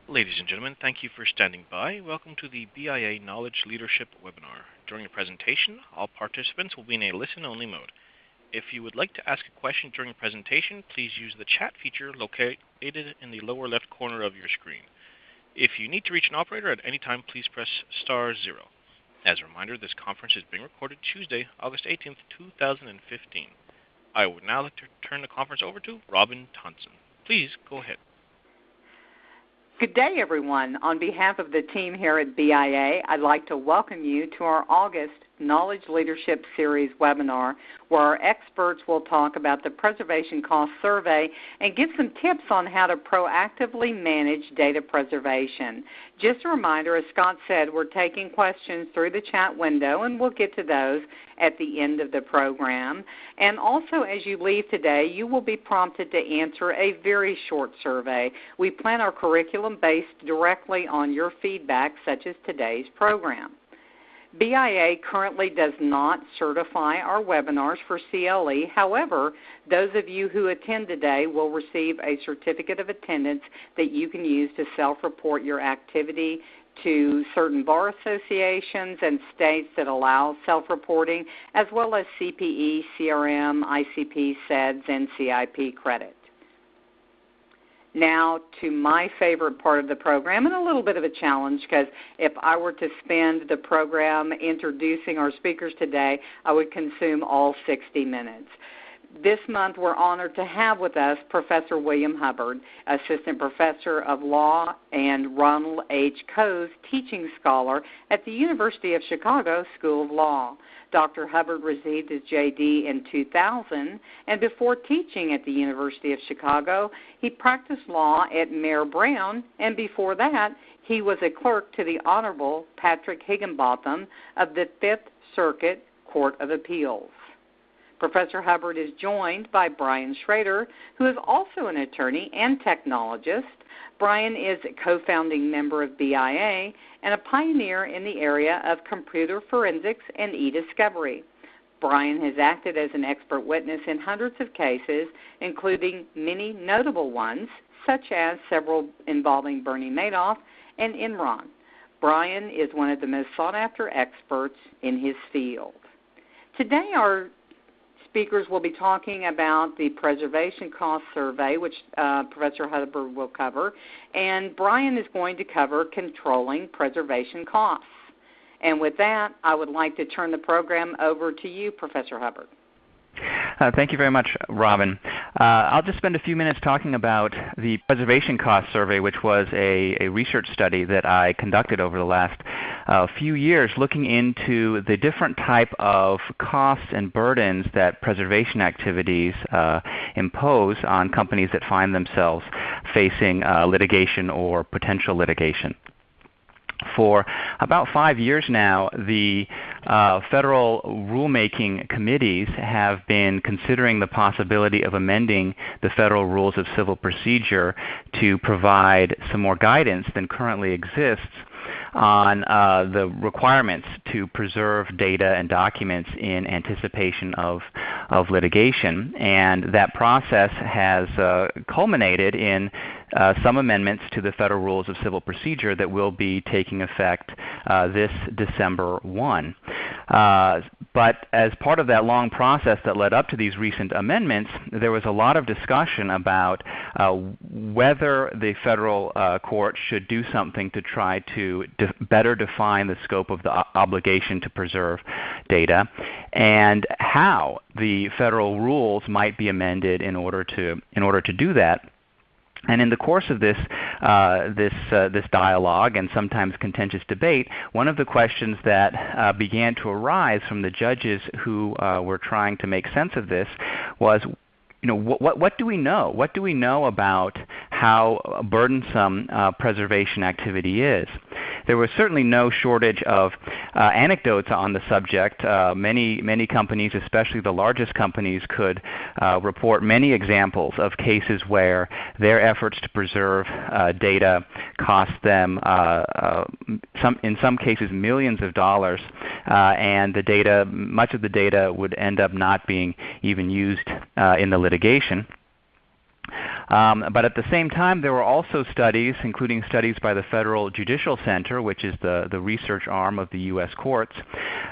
Ladies and gentlemen, thank you for standing by. Welcome to the BIA Knowledge Leadership webinar. During the presentation, all participants will be in a listen-only mode. If you would like to ask a question during the presentation, please use the chat feature located in the lower left corner of your screen. If you need to reach an operator at any time, please press *0. As a reminder, this conference is being recorded Tuesday, August 18th, 2015. I would now like to turn the conference over to Robin Thompson. Please go ahead. Good day, everyone. On behalf of the team here at BIA, I'd like to welcome you to our August Knowledge Leadership Series webinar, where our experts will talk about the Preservation Cost Survey and give some tips on how to proactively manage data preservation. Just a reminder, as Scott said, we're taking questions through the chat window, and we'll get to those at the end of the program. And also, as you leave today, you will be prompted to answer a very short survey. We plan our curriculum based directly on your feedback, such as today's program. BIA currently does not certify our webinars for CLE. However, those of you who attend today will receive a certificate of attendance that you can use to self-report your activity to certain bar associations and states that allow self-reporting, as well as CPE, CRM, ICP, SEDS, and CIP credit. Now to my favorite part of the program, and a little bit of a challenge, because if I were to spend the program introducing our speakers today, I would consume all 60 minutes. This month we're honored to have with us Professor William Hubbard, Assistant Professor of Law and Ronald H. Coase Teaching Scholar at the University of Chicago School of Law. Dr. Hubbard received his JD in 2000, and before teaching at the University of Chicago, he practiced law at Mayer Brown, and before that, he was a clerk to the Honorable Patrick Higginbotham of the Fifth Circuit Court of Appeals. Professor Hubbard is joined by Brian Schrader, who is also an attorney and technologist. Brian is a co-founding member of BIA and a pioneer in the area of computer forensics and e-discovery. Brian has acted as an expert witness in hundreds of cases, including many notable ones, such as several involving Bernie Madoff and Enron. Brian is one of the most sought-after experts in his field. Today, our speakers will be talking about the Preservation Cost Survey, which Professor Hubbard will cover, and Brian is going to cover controlling preservation costs. And with that, I would like to turn the program over to you, Professor Hubbard. Thank you very much, Robin. I'll just spend a few minutes talking about the Preservation Cost Survey, which was a research study that I conducted over the last few years, looking into the different type of costs and burdens that preservation activities impose on companies that find themselves facing litigation or potential litigation. For about 5 years now, the federal rulemaking committees have been considering the possibility of amending the Federal Rules of Civil Procedure to provide some more guidance than currently exists on the requirements to preserve data and documents in anticipation of litigation. And that process has culminated in some amendments to the Federal Rules of Civil Procedure that will be taking effect this December 1. But as part of that long process that led up to these recent amendments, there was a lot of discussion about whether the federal court should do something to try to better define the scope of the obligation to preserve data, and how the federal rules might be amended in order to do that. And in the course of this dialogue and sometimes contentious debate, one of the questions that began to arise from the judges who were trying to make sense of this was, what do we know? What do we know about how burdensome preservation activity is? There was certainly no shortage of anecdotes on the subject. Many companies, especially the largest companies, could report many examples of cases where their efforts to preserve data cost them, in some cases, millions of dollars, and much of the data would end up not being even used in the litigation. But at the same time, there were also studies, including studies by the Federal Judicial Center, which is the research arm of the U.S. courts,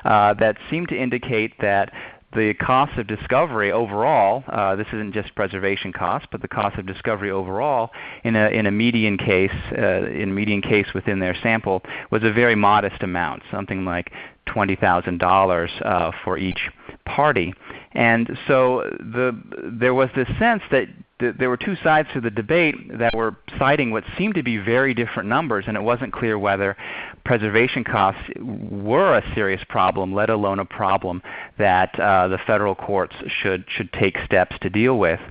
that seemed to indicate that the cost of discovery overall, this isn't just preservation costs, but the cost of discovery overall in a median case, within their sample, was a very modest amount, something like $20,000 for each party. And so there was this sense that there were two sides to the debate that were citing what seemed to be very different numbers, and it wasn't clear whether preservation costs were a serious problem, let alone a problem that the federal courts should take steps to deal with.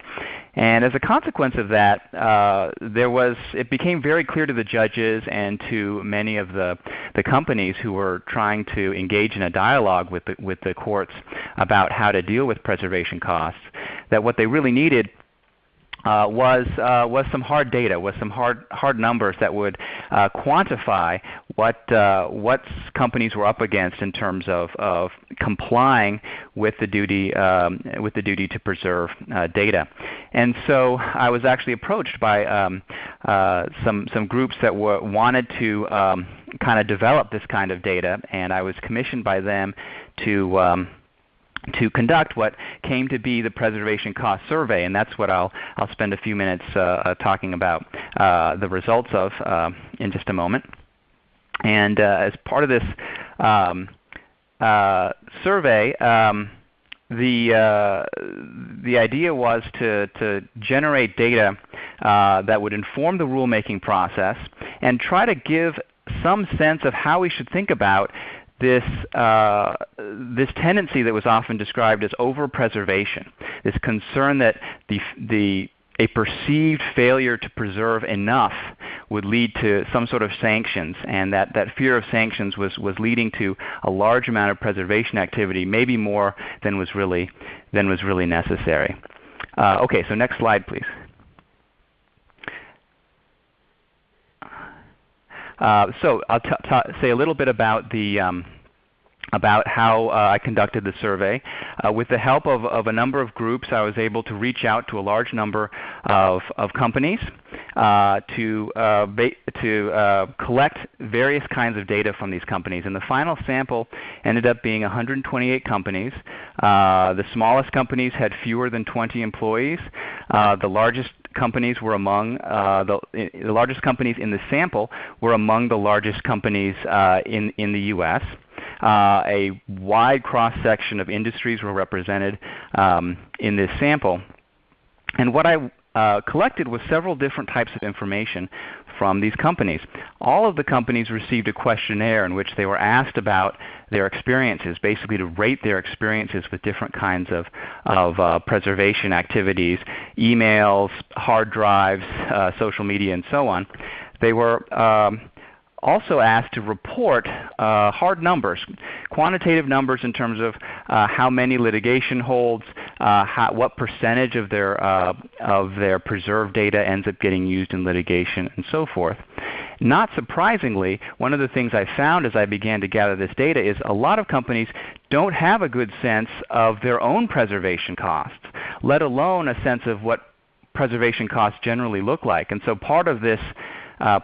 And as a consequence of that, it became very clear to the judges and to many of the companies who were trying to engage in a dialogue with the courts about how to deal with preservation costs, that what they really needed was some hard data, was some hard numbers that would quantify what companies were up against in terms of complying with the duty to preserve data. And so I was actually approached by some groups that wanted to kind of develop this kind of data, and I was commissioned by them to conduct what came to be the Preservation Cost Survey, and that's what I'll spend a few minutes talking about the results of in just a moment. And as part of this survey, the idea was to generate data that would inform the rulemaking process and try to give some sense of how we should think about this tendency that was often described as over-preservation, this concern that a perceived failure to preserve enough would lead to some sort of sanctions, and that fear of sanctions was leading to a large amount of preservation activity, maybe more than was really necessary. Okay, so next slide, please. So I'll say a little bit about about how I conducted the survey. With the help of a number of groups, I was able to reach out to a large number of companies to collect various kinds of data from these companies. And the final sample ended up being 128 companies. The smallest companies had fewer than 20 employees. The largest companies were among the largest companies in the sample were among the largest companies in the U.S. A wide cross-section of industries were represented in this sample. And what I collected was several different types of information from these companies. All of the companies received a questionnaire in which they were asked about their experiences, basically to rate their experiences with different kinds of preservation activities, emails, hard drives, social media, and so on. They were also asked to report hard numbers, quantitative numbers in terms of how many litigation holds, what percentage of their preserved data ends up getting used in litigation, and so forth. Not surprisingly, one of the things I found as I began to gather this data is a lot of companies don't have a good sense of their own preservation costs, let alone a sense of what preservation costs generally look like. And so part of this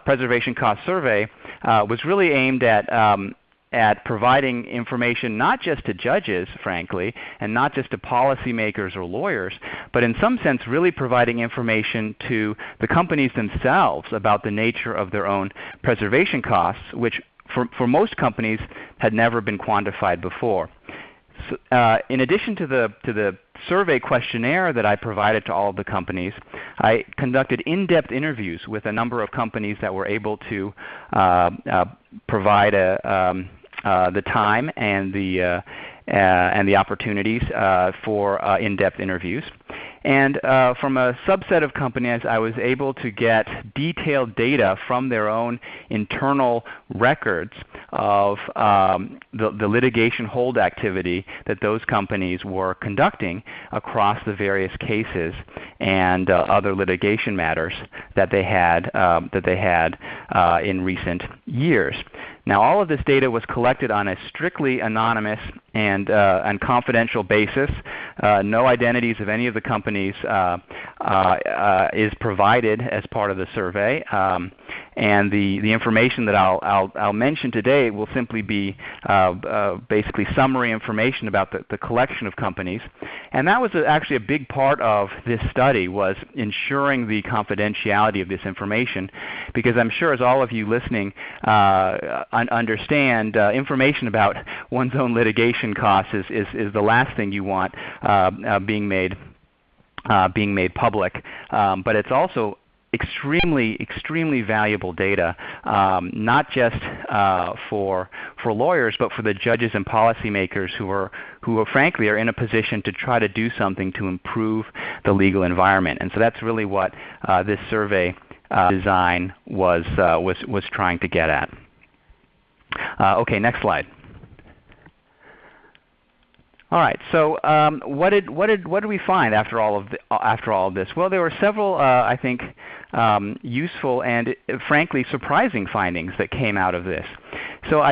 preservation cost survey was really aimed at providing information not just to judges, frankly, and not just to policymakers or lawyers, but in some sense really providing information to the companies themselves about the nature of their own preservation costs, which for most companies had never been quantified before. So, in addition to the survey questionnaire that I provided to all of the companies, I conducted in-depth interviews with a number of companies that were able to provide the time and the opportunities for in-depth interviews. And from a subset of companies, I was able to get detailed data from their own internal records of the litigation hold activity that those companies were conducting across the various cases and other litigation matters that they had in recent years. Now, all of this data was collected on a strictly anonymous and confidential basis. No identities of any of the companies is provided as part of the survey. And the information that I'll mention today will simply be basically summary information about the collection of companies. And that was actually a big part of this study, was ensuring the confidentiality of this information, because I'm sure, as all of you listening understand, information about one's own litigation costs is the last thing you want being made public. But it's also extremely valuable data, not just for lawyers, but for the judges and policymakers who frankly are in a position to try to do something to improve the legal environment. And so that's really what this survey design was trying to get at. Okay, next slide. All right. So what did we find after all of this? Well, there were several, I think, useful and frankly surprising findings that came out of this. So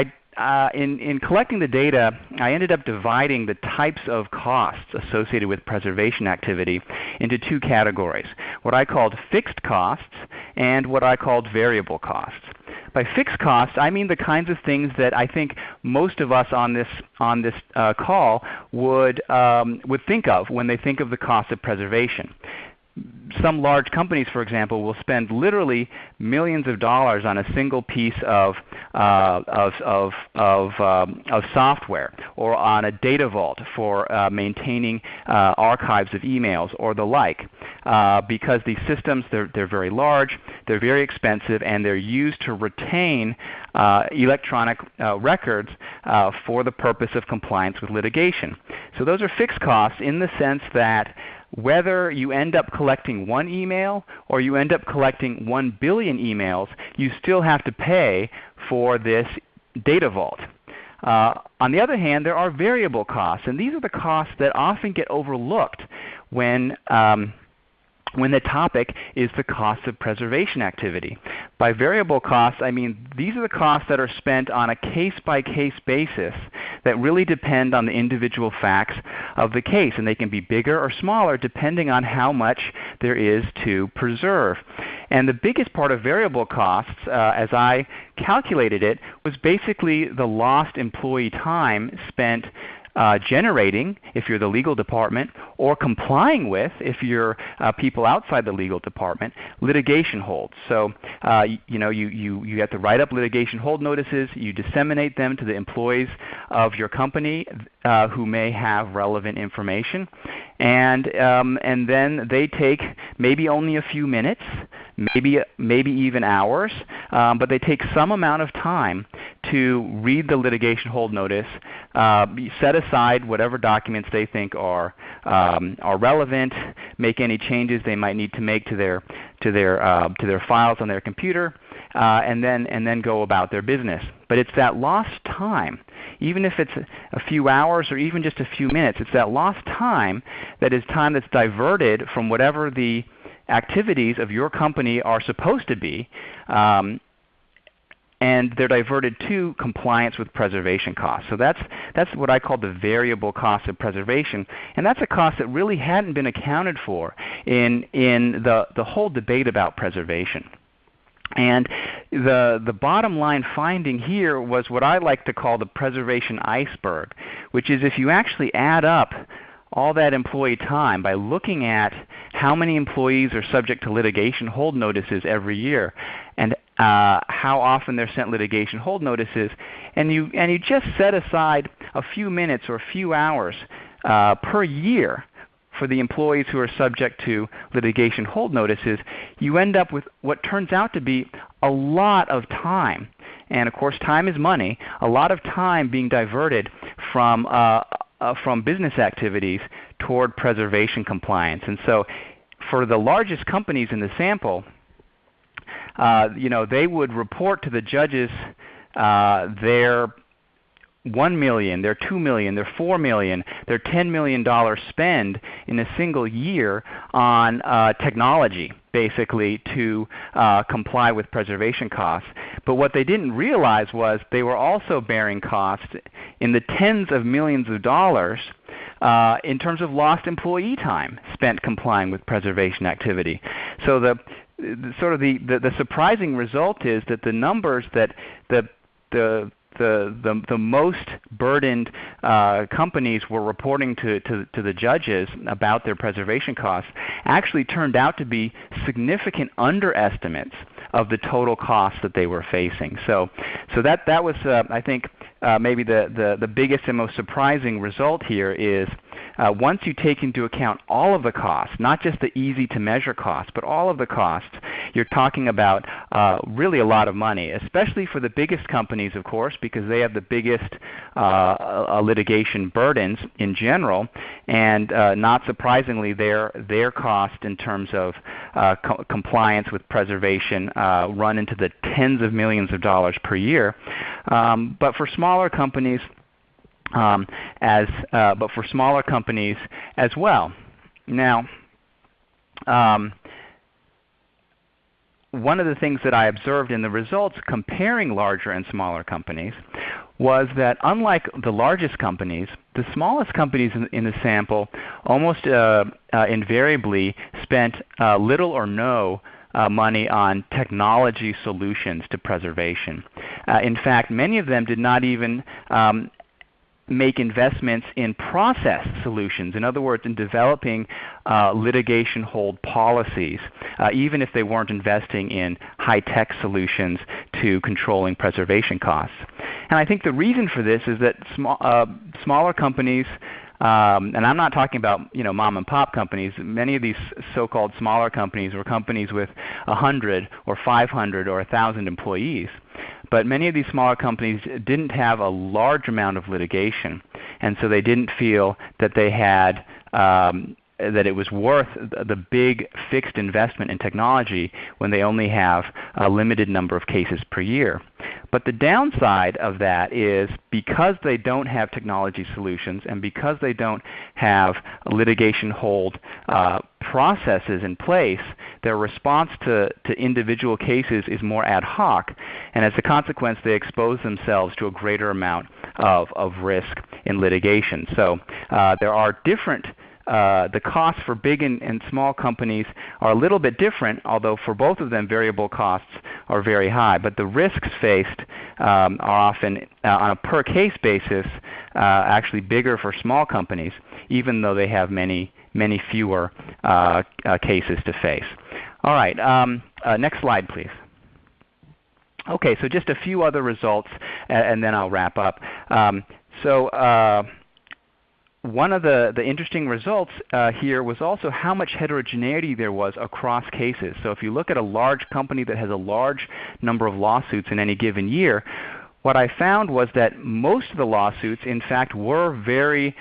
in collecting the data, I ended up dividing the types of costs associated with preservation activity into two categories: what I called fixed costs and what I called variable costs. By fixed costs, I mean the kinds of things that I think most of us on this call would think of when they think of the cost of preservation. Some large companies, for example, will spend literally millions of dollars on a single piece of software, or on a data vault for maintaining archives of emails or the like, because these systems, they're very large, they're very expensive, and they're used to retain electronic records for the purpose of compliance with litigation. So those are fixed costs in the sense that whether you end up collecting one email or you end up collecting 1 billion emails, you still have to pay for this data vault. On the other hand, there are variable costs, and these are the costs that often get overlooked when the topic is the cost of preservation activity. By variable costs, I mean these are the costs that are spent on a case-by-case basis that really depend on the individual facts of the case, and they can be bigger or smaller depending on how much there is to preserve. And the biggest part of variable costs, as I calculated it, was basically the lost employee time spent generating, if you're the legal department, or complying with, if you're people outside the legal department, litigation holds. So you have to write up litigation hold notices, you disseminate them to the employees of your company who may have relevant information, and then they take maybe only a few minutes, maybe even hours, but they take some amount of time to read the litigation hold notice, set aside whatever documents they think are relevant, make any changes they might need to make to their files on their computer, and then go about their business. But it's that lost time, even if it's a few hours or even just a few minutes, it's that lost time that is time that's diverted from whatever the activities of your company are supposed to be, and they're diverted to compliance with preservation costs. So that's what I call the variable cost of preservation, and that's a cost that really hadn't been accounted for in the whole debate about preservation. And the bottom line finding here was what I like to call the preservation iceberg, which is if you actually add up all that employee time by looking at how many employees are subject to litigation hold notices every year, and how often they're sent litigation hold notices, and you just set aside a few minutes or a few hours per year for the employees who are subject to litigation hold notices, you end up with what turns out to be a lot of time. And of course, time is money. A lot of time being diverted from business activities toward preservation compliance. And so for the largest companies in the sample, they would report to the judges $1 million, their $2 million, their $4 million, their $10 million spend in a single year on technology, basically, to comply with preservation costs. But what they didn't realize was they were also bearing costs in the tens of millions of dollars in terms of lost employee time spent complying with preservation activity. So the surprising result is that the numbers that the most burdened companies were reporting to the judges about their preservation costs actually turned out to be significant underestimates of the total costs that they were facing. So that was, I think, maybe the biggest and most surprising result here is once you take into account all of the costs, not just the easy to measure costs, but all of the costs, you're talking about really a lot of money, especially for the biggest companies, of course, because they have the biggest litigation burdens in general, and not surprisingly, their cost in terms of compliance with preservation run into the tens of millions of dollars per year. But for smaller companies, as well. Now, one of the things that I observed in the results comparing larger and smaller companies was that unlike the largest companies, the smallest companies in the sample almost invariably spent little or no money on technology solutions to preservation. In fact, many of them did not even make investments in process solutions. In other words, in developing litigation hold policies, even if they weren't investing in high-tech solutions to controlling preservation costs. And I think the reason for this is that smaller companies, and I'm not talking about mom and pop companies. Many of these so-called smaller companies were companies with 100 or 500 or 1,000 employees. But many of these smaller companies didn't have a large amount of litigation, and so they didn't feel that they had that it was worth the big fixed investment in technology when they only have a limited number of cases per year. But the downside of that is because they don't have technology solutions and because they don't have litigation hold processes in place, their response to individual cases is more ad hoc, and as a consequence they expose themselves to a greater amount of risk in litigation. So there are different the costs for big and small companies are a little bit different, although for both of them variable costs are very high. But the risks faced are often, on a per case basis, actually bigger for small companies, even though they have many fewer cases to face. All right, next slide, please. Okay, so just a few other results, and then I'll wrap up. One of the interesting results here was also how much heterogeneity there was across cases. So if you look at a large company that has a large number of lawsuits in any given year, what I found was that most of the lawsuits, in fact, were very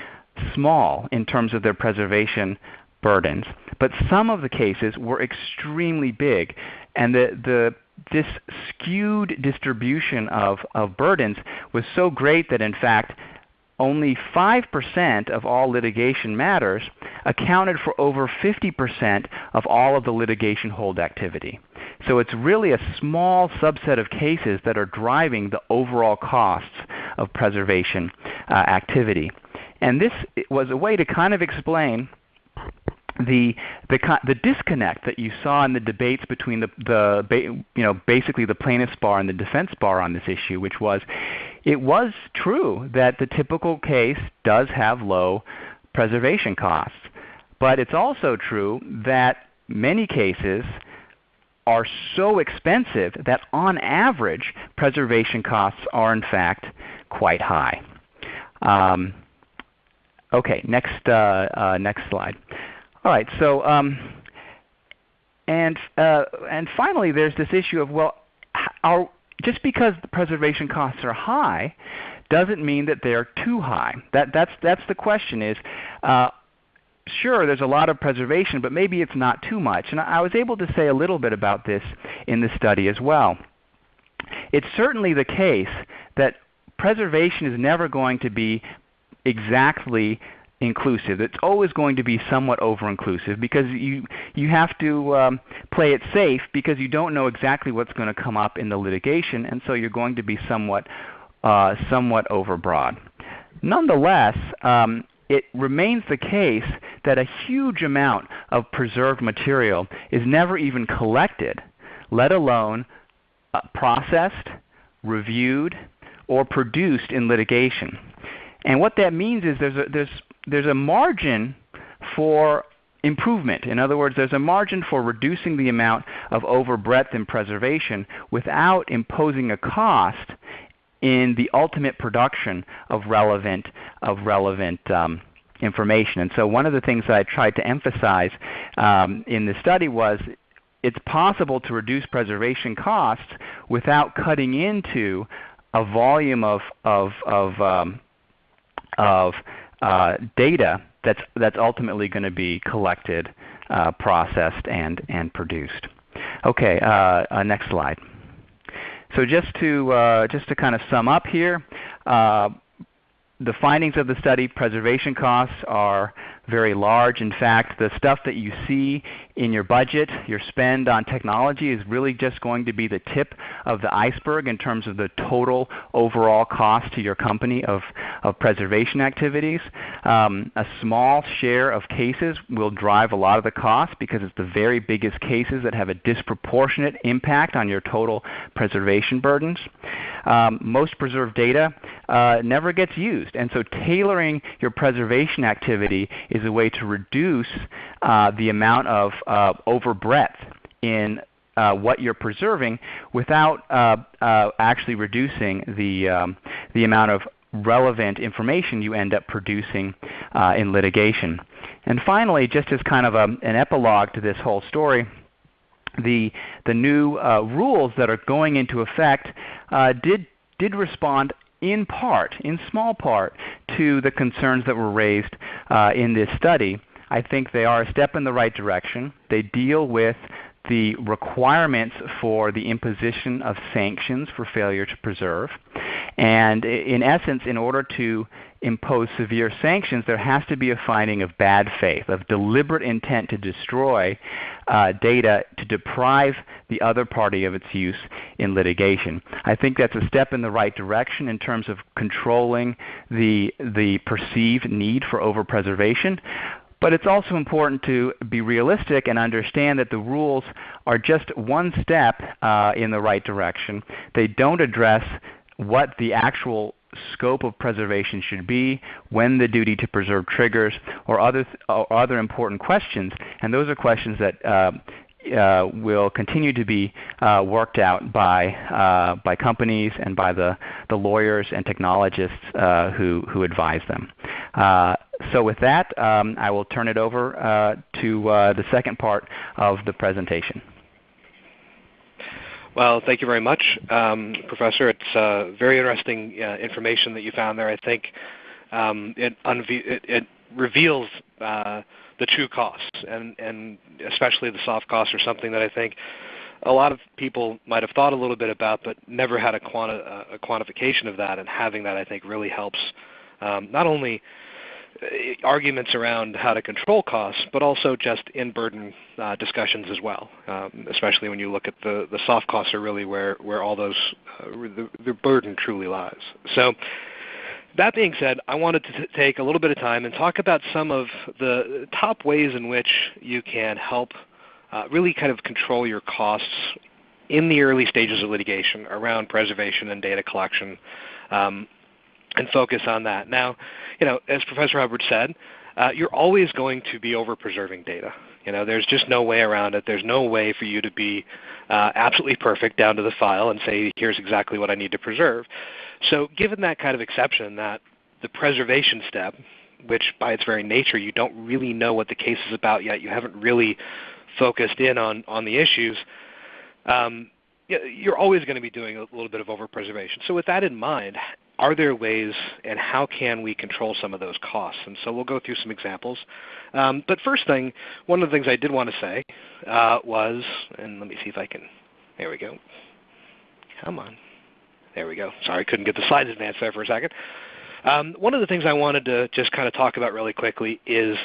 small in terms of their preservation burdens. But some of the cases were extremely big. And this skewed distribution of burdens was so great that, in fact, only 5% of all litigation matters accounted for over 50% of all of the litigation hold activity. So it's really a small subset of cases that are driving the overall costs of preservation activity. And this was a way to kind of explain the disconnect that you saw in the debates between basically the plaintiff's bar and the defense bar on this issue, which was it was true that the typical case does have low preservation costs, but it's also true that many cases are so expensive that on average preservation costs are in fact quite high. Okay, next slide. All right, so and finally, there's this issue of just because the preservation costs are high, doesn't mean that they're too high. That's the question. Is sure, there's a lot of preservation, but maybe it's not too much. And I was able to say a little bit about this in the study as well. It's certainly the case that preservation is never going to be exactly inclusive. It's always going to be somewhat over-inclusive because you have to play it safe because you don't know exactly what's going to come up in the litigation, and so you're going to be somewhat overbroad. Nonetheless, it remains the case that a huge amount of preserved material is never even collected, let alone processed, reviewed, or produced in litigation. And what that means is there's a margin for improvement. In other words, there's a margin for reducing the amount of overbreadth in preservation without imposing a cost in the ultimate production of relevant information. And so one of the things that I tried to emphasize in the study was it's possible to reduce preservation costs without cutting into a volume of data that's ultimately going to be collected, processed, and produced. Okay, next slide. So just to kind of sum up here, the findings of the study: preservation costs are very large. In fact, the stuff that you see in your budget, your spend on technology, is really just going to be the tip of the iceberg in terms of the total overall cost to your company of preservation activities. A small share of cases will drive a lot of the cost because it's the very biggest cases that have a disproportionate impact on your total preservation burdens. Most preserved data never gets used, and so tailoring your preservation activity is a way to reduce the amount of overbreadth in what you're preserving without actually reducing the amount of relevant information you end up producing in litigation. And finally, just as kind of an epilogue to this whole story, the new rules that are going into effect did respond in small part, to the concerns that were raised in this study. I think they are a step in the right direction. They deal with the requirements for the imposition of sanctions for failure to preserve. And in essence, in order to impose severe sanctions, there has to be a finding of bad faith, of deliberate intent to destroy data to deprive the other party of its use in litigation. I think that's a step in the right direction in terms of controlling the perceived need for overpreservation. But it's also important to be realistic and understand that the rules are just one step in the right direction. They don't address what the actual scope of preservation should be, when the duty to preserve triggers, or other important questions. And those are questions that will continue to be worked out by companies and by the lawyers and technologists who advise them. So with that, I will turn it over to the second part of the presentation. Well, thank you very much, Professor. It's very interesting information that you found there. I think it reveals the true costs, and especially the soft costs are something that I think a lot of people might have thought a little bit about, but never had a quantification of that. And having that, I think, really helps not only arguments around how to control costs, but also just in burden discussions as well, especially when you look at the soft costs are really where all those the burden truly lies. So that being said, I wanted to take a little bit of time and talk about some of the top ways in which you can help really kind of control your costs in the early stages of litigation around preservation and data collection, and focus on that. Now, as Professor Hubbard said, you're always going to be over-preserving data. There's just no way around it. There's no way for you to be absolutely perfect down to the file and say, here's exactly what I need to preserve. So given that kind of exception, that the preservation step, which by its very nature you don't really know what the case is about yet, you haven't really focused in on the issues, you're always going to be doing a little bit of over-preservation. So with that in mind, are there ways, and how can we control some of those costs? And so we'll go through some examples. But first thing, one of the things I did want to say was, and let me see if I can, there we go. Come on. There we go. Sorry, I couldn't get the slides advanced there for a second. One of the things I wanted to just kind of talk about really quickly is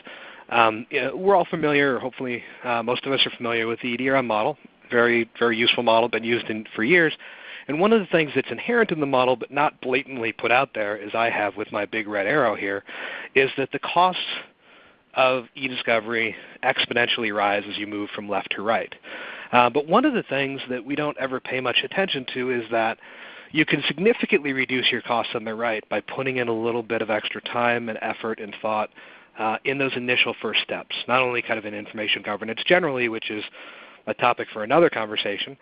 we're all familiar, or hopefully most of us are familiar with the EDRM model. Very, very useful model, been used for years. And one of the things that's inherent in the model but not blatantly put out there, as I have with my big red arrow here, is that the costs of e-discovery exponentially rise as you move from left to right. But one of the things that we don't ever pay much attention to is that you can significantly reduce your costs on the right by putting in a little bit of extra time and effort and thought in those initial first steps, not only kind of in information governance generally, which is a topic for another conversation,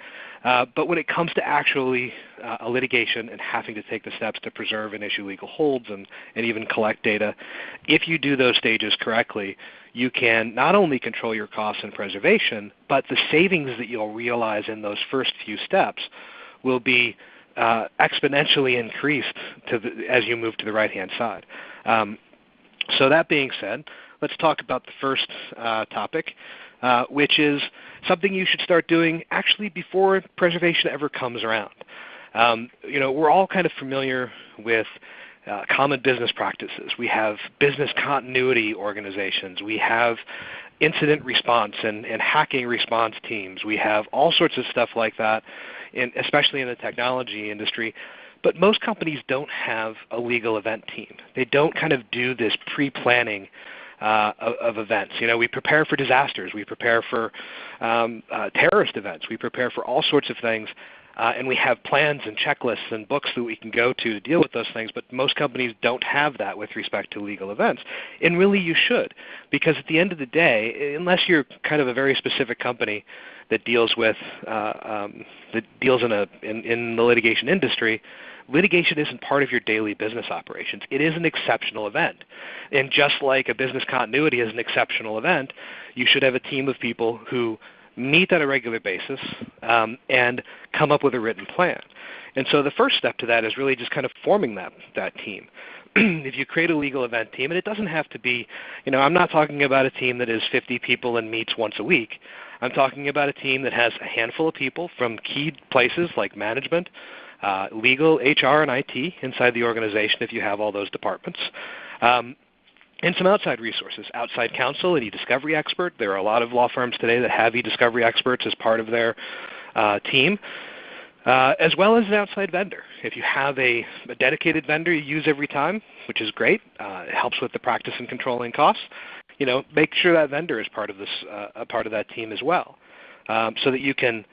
but when it comes to actually a litigation and having to take the steps to preserve and issue legal holds and even collect data, if you do those stages correctly, you can not only control your costs and preservation, but the savings that you'll realize in those first few steps will be exponentially increased as you move to the right-hand side. So that being said, let's talk about the first topic, which is something you should start doing actually before preservation ever comes around. We're all kind of familiar with common business practices. We have business continuity organizations. We have incident response and hacking response teams. We have all sorts of stuff like that, especially in the technology industry. But most companies don't have a legal event team. They don't kind of do this pre-planning of events. We prepare for disasters. We prepare for terrorist events. We prepare for all sorts of things. And we have plans and checklists and books that we can go to deal with those things, but most companies don't have that with respect to legal events. And really you should, because at the end of the day, unless you're kind of a very specific company that deals with in the litigation industry, litigation isn't part of your daily business operations. It is an exceptional event. And just like a business continuity is an exceptional event, you should have a team of people who meet on a regular basis and come up with a written plan. And so the first step to that is really just kind of forming that team. If you create a legal event team, and it doesn't have to be, I'm not talking about a team that is 50 people and meets once a week. I'm talking about a team that has a handful of people from key places like management, legal, HR, and IT inside the organization if you have all those departments. And some outside resources, outside counsel, an e-discovery expert. There are a lot of law firms today that have e-discovery experts as part of their team, as well as an outside vendor. If you have a dedicated vendor you use every time, which is great, it helps with the practice and controlling costs, make sure that vendor is part of this, a part of that team as well, so that you can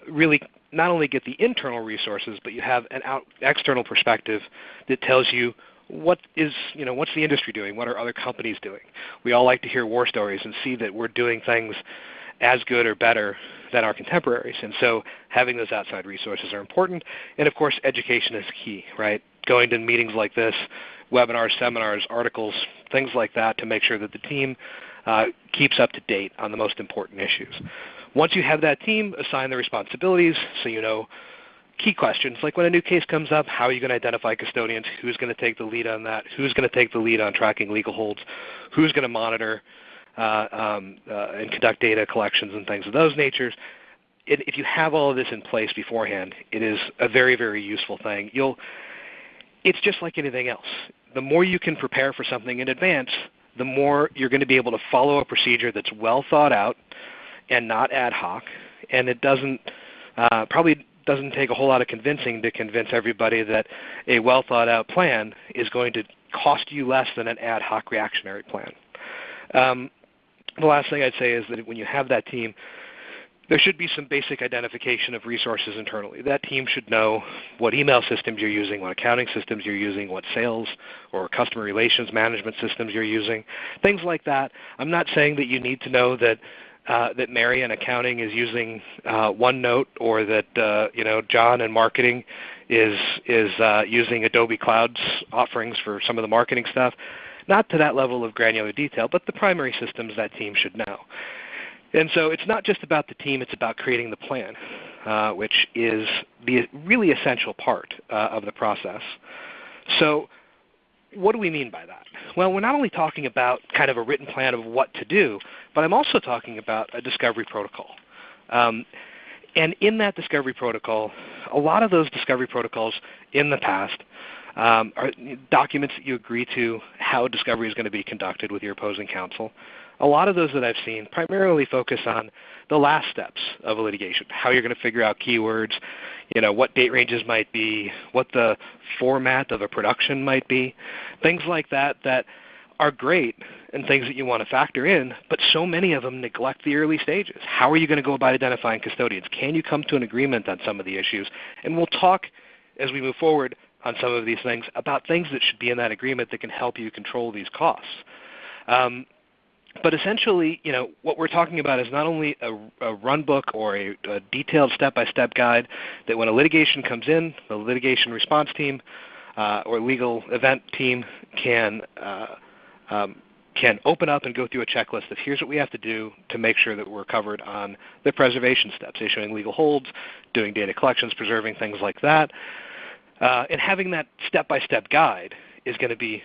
really not only get the internal resources, but you have an external perspective that tells you what's the industry doing? What are other companies doing? We all like to hear war stories and see that we're doing things as good or better than our contemporaries. And so having those outside resources are important. And of course, education is key, right? Going to meetings like this, webinars, seminars, articles, things like that to make sure that the team keeps up to date on the most important issues. Once you have that team, assign the responsibilities so you know key questions, like when a new case comes up, how are you going to identify custodians? Who's going to take the lead on that? Who's going to take the lead on tracking legal holds? Who's going to monitor and conduct data collections and things of those natures? If you have all of this in place beforehand, it is a very, very useful thing. It's just like anything else. The more you can prepare for something in advance, the more you're going to be able to follow a procedure that's well thought out and not ad hoc, and it probably doesn't take a whole lot of convincing to convince everybody that a well thought out plan is going to cost you less than an ad hoc reactionary plan. The last thing I'd say is that when you have that team, there should be some basic identification of resources internally. That team should know what email systems you're using, what accounting systems you're using, what sales or customer relations management systems you're using, things like that. I'm not saying that you need to know that Mary in accounting is using OneNote, or that John in marketing is using Adobe Cloud's offerings for some of the marketing stuff. Not to that level of granular detail, but the primary systems that team should know. And so it's not just about the team, it's about creating the plan, which is the really essential part of the process. So what do we mean by that? Well, we're not only talking about kind of a written plan of what to do, but I'm also talking about a discovery protocol. And in that discovery protocol, a lot of those discovery protocols in the past are documents that you agree to how discovery is going to be conducted with your opposing counsel. A lot of those that I've seen primarily focus on the last steps of a litigation, how you're going to figure out keywords, what date ranges might be, what the format of a production might be, things like that that are great and things that you want to factor in, but so many of them neglect the early stages. How are you going to go about identifying custodians? Can you come to an agreement on some of the issues? And we'll talk as we move forward on some of these things about things that should be in that agreement that can help you control these costs. But essentially, what we're talking about is not only a run book or a detailed step-by-step guide that when a litigation comes in, the litigation response team or legal event team can open up and go through a checklist of here's what we have to do to make sure that we're covered on the preservation steps, issuing legal holds, doing data collections, preserving things like that. And having that step-by-step guide is going to be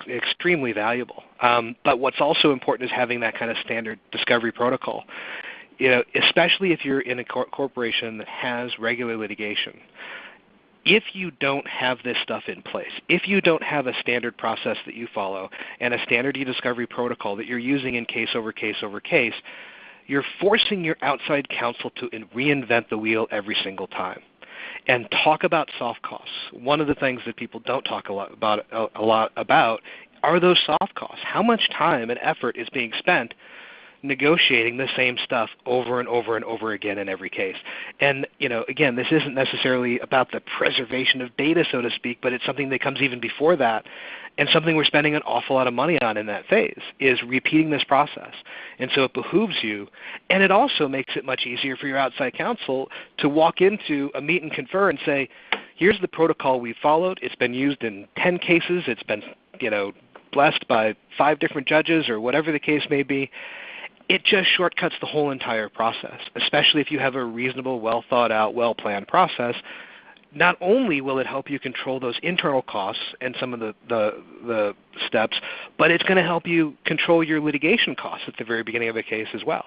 extremely valuable. But what's also important is having that kind of standard discovery protocol. Especially if you're in a corporation that has regular litigation. If you don't have this stuff in place, if you don't have a standard process that you follow and a standard e-discovery protocol that you're using in case over case over case, you're forcing your outside counsel to reinvent the wheel every single time. And talk about soft costs. One of the things that people don't talk a lot about are those soft costs. How much time and effort is being spent negotiating the same stuff over and over and over again in every case? And again, this isn't necessarily about the preservation of data, so to speak, but it's something that comes even before that, and something we're spending an awful lot of money on in that phase is repeating this process. And so it behooves you, and it also makes it much easier for your outside counsel to walk into a meet and confer and say, here's the protocol we followed. It's been used in 10 cases. It's been blessed by 5 different judges or whatever the case may be. It just shortcuts the whole entire process, especially if you have a reasonable, well-thought-out, well-planned process. Not only will it help you control those internal costs and some of the steps, but it's going to help you control your litigation costs at the very beginning of a case as well.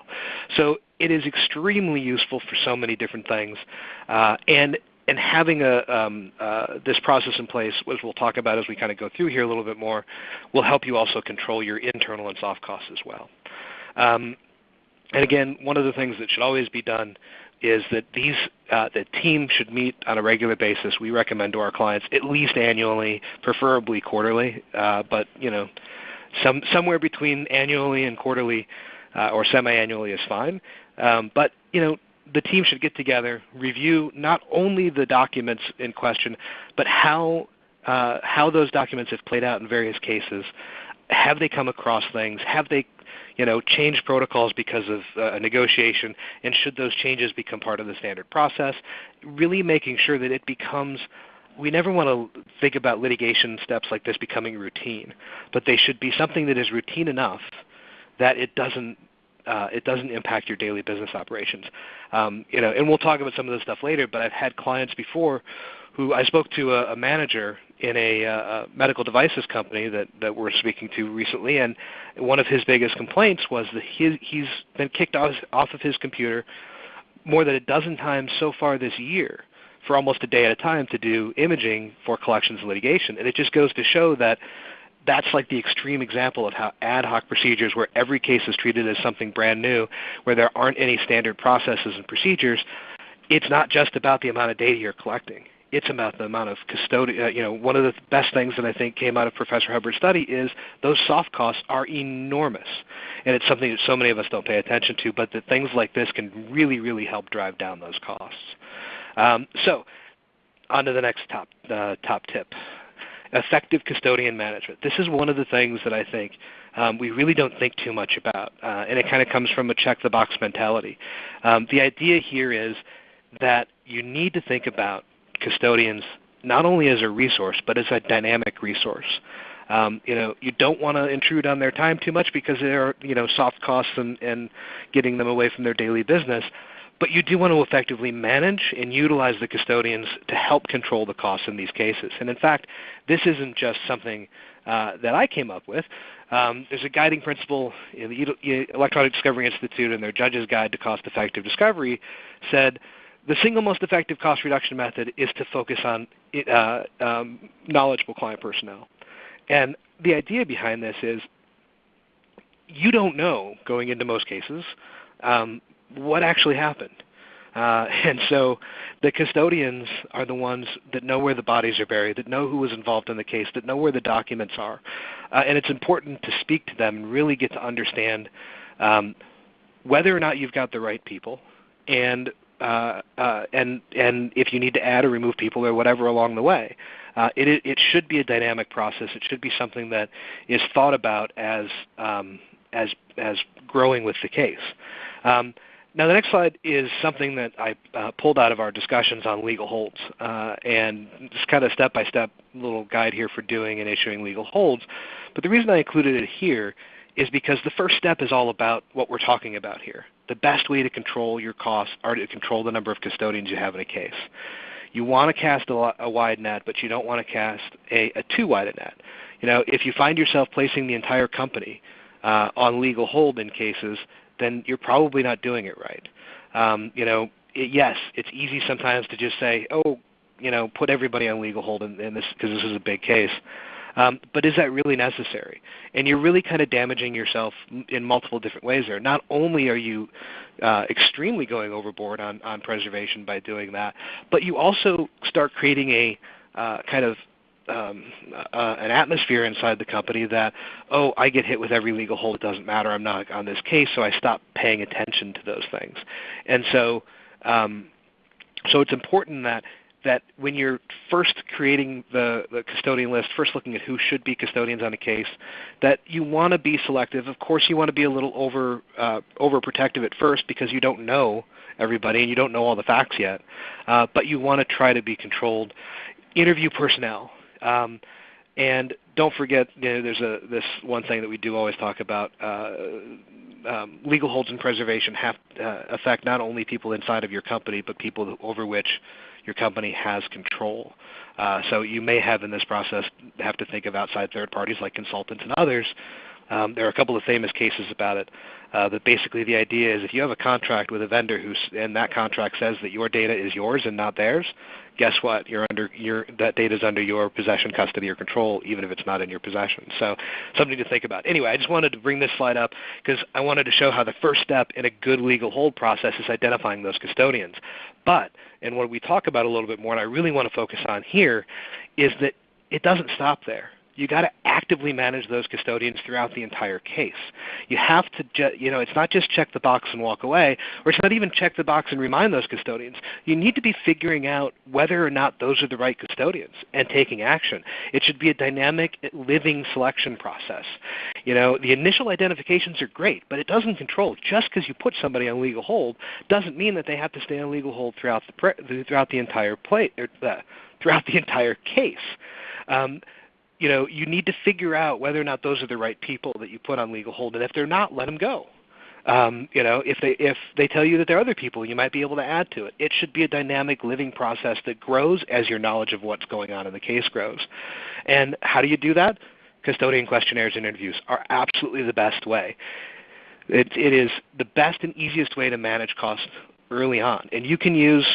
So it is extremely useful for so many different things. And having this process in place, as we'll talk about as we kind of go through here a little bit more, will help you also control your internal and soft costs as well. And again, one of the things that should always be done is that the team should meet on a regular basis. We recommend to our clients at least annually, preferably quarterly, but somewhere between annually and quarterly or semi-annually is fine. But the team should get together, review not only the documents in question, but how those documents have played out in various cases. Have they come across things? Have they change protocols because of a negotiation, and should those changes become part of the standard process? Really making sure that it becomes, we never want to think about litigation steps like this becoming routine, but they should be something that is routine enough that it doesn't impact your daily business operations. And we'll talk about some of this stuff later, but I've had clients before who I spoke to a manager in a medical devices company that we're speaking to recently, and one of his biggest complaints was that he's been kicked off of his computer more than a dozen times so far this year for almost a day at a time to do imaging for collections and litigation. And it just goes to show that that's like the extreme example of how ad hoc procedures, where every case is treated as something brand new, where there aren't any standard processes and procedures. It's not just about the amount of data you're collecting. It's about the amount of custodian. One of the best things that I think came out of Professor Hubbard's study is those soft costs are enormous. And it's something that so many of us don't pay attention to, but that things like this can really, really help drive down those costs. So on to the next top tip. Effective custodian management. This is one of the things that I think we really don't think too much about, and it kind of comes from a check-the-box mentality. The idea here is that you need to think about custodians not only as a resource, but as a dynamic resource. You don't want to intrude on their time too much because there are soft costs and getting them away from their daily business. But you do want to effectively manage and utilize the custodians to help control the costs in these cases. And in fact, this isn't just something that I came up with. There's a guiding principle in the Electronic Discovery Institute, and their Judge's Guide to Cost-Effective Discovery said the single most effective cost reduction method is to focus on knowledgeable client personnel. And the idea behind this is you don't know, going into most cases, what actually happened. And so the custodians are the ones that know where the bodies are buried, that know who was involved in the case, that know where the documents are. And it's important to speak to them and really get to understand whether or not you've got the right people, and if you need to add or remove people or whatever along the way. It should be a dynamic process. It should be something that is thought about as growing with the case. Now the next slide is something that I pulled out of our discussions on legal holds, and just kind of step-by-step little guide here for doing and issuing legal holds. But the reason I included it here is because the first step is all about what we're talking about here. The best way to control your costs are to control the number of custodians you have in a case. You want to cast a wide net, but you don't want to cast a too wide a net. If you find yourself placing the entire company on legal hold in cases, then you're probably not doing it right. Yes, it's easy sometimes to just say, put everybody on legal hold in this because this is a big case. But is that really necessary? And you're really kind of damaging yourself in multiple different ways there. Not only are you extremely going overboard on preservation by doing that, but you also start creating a kind of an atmosphere inside the company that, I get hit with every legal hold, it doesn't matter, I'm not on this case, so I stop paying attention to those things. And so it's important that when you're first creating the custodian list, first looking at who should be custodians on a case, that you want to be selective. Of course, you want to be a little overprotective at first because you don't know everybody and you don't know all the facts yet, but you want to try to be controlled. Interview personnel. And don't forget, there's this one thing that we do always talk about. Legal holds and preservation have affect not only people inside of your company, but people over which your company has control. So you may have in this process have to think of outside third parties like consultants and others. There are a couple of famous cases about it. But basically the idea is if you have a contract with a vendor and that contract says that your data is yours and not theirs, guess what? That data is under your possession, custody, or control, even if it's not in your possession. So something to think about. Anyway, I just wanted to bring this slide up because I wanted to show how the first step in a good legal hold process is identifying those custodians. And what we talk about a little bit more, and I really want to focus on here, is that it doesn't stop there. You got to actively manage those custodians throughout the entire case. You have to, it's not just check the box and walk away, or it's not even check the box and remind those custodians. You need to be figuring out whether or not those are the right custodians and taking action. It should be a dynamic, living selection process. The initial identifications are great, but it doesn't control. Just because you put somebody on legal hold doesn't mean that they have to stay on legal hold throughout the entire throughout the entire case. You need to figure out whether or not those are the right people that you put on legal hold, and if they're not, let them go. If they tell you that there are other people, you might be able to add to it. It should be a dynamic living process that grows as your knowledge of what's going on in the case grows. And how do you do that? Custodian questionnaires and interviews are absolutely the best way. It is the best and easiest way to manage costs early on. And you can use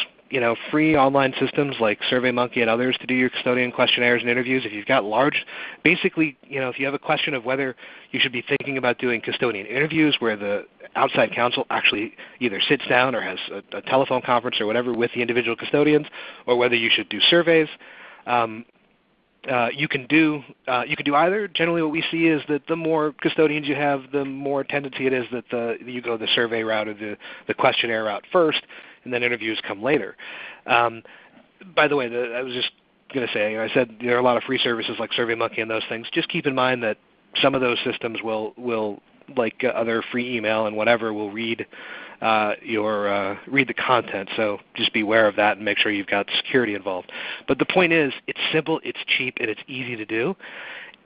free online systems like SurveyMonkey and others to do your custodian questionnaires and interviews. If you've got if you have a question of whether you should be thinking about doing custodian interviews where the outside counsel actually either sits down or has a telephone conference or whatever with the individual custodians, or whether you should do surveys, you can do either. Generally what we see is that the more custodians you have, the more tendency it is that you go the survey route or the questionnaire route first, and then interviews come later. By the way, I was just going to say, I said there are a lot of free services like SurveyMonkey and those things. Just keep in mind that some of those systems will like other free email and whatever, will read the content. So just be aware of that and make sure you've got security involved. But the point is, it's simple, it's cheap, and it's easy to do.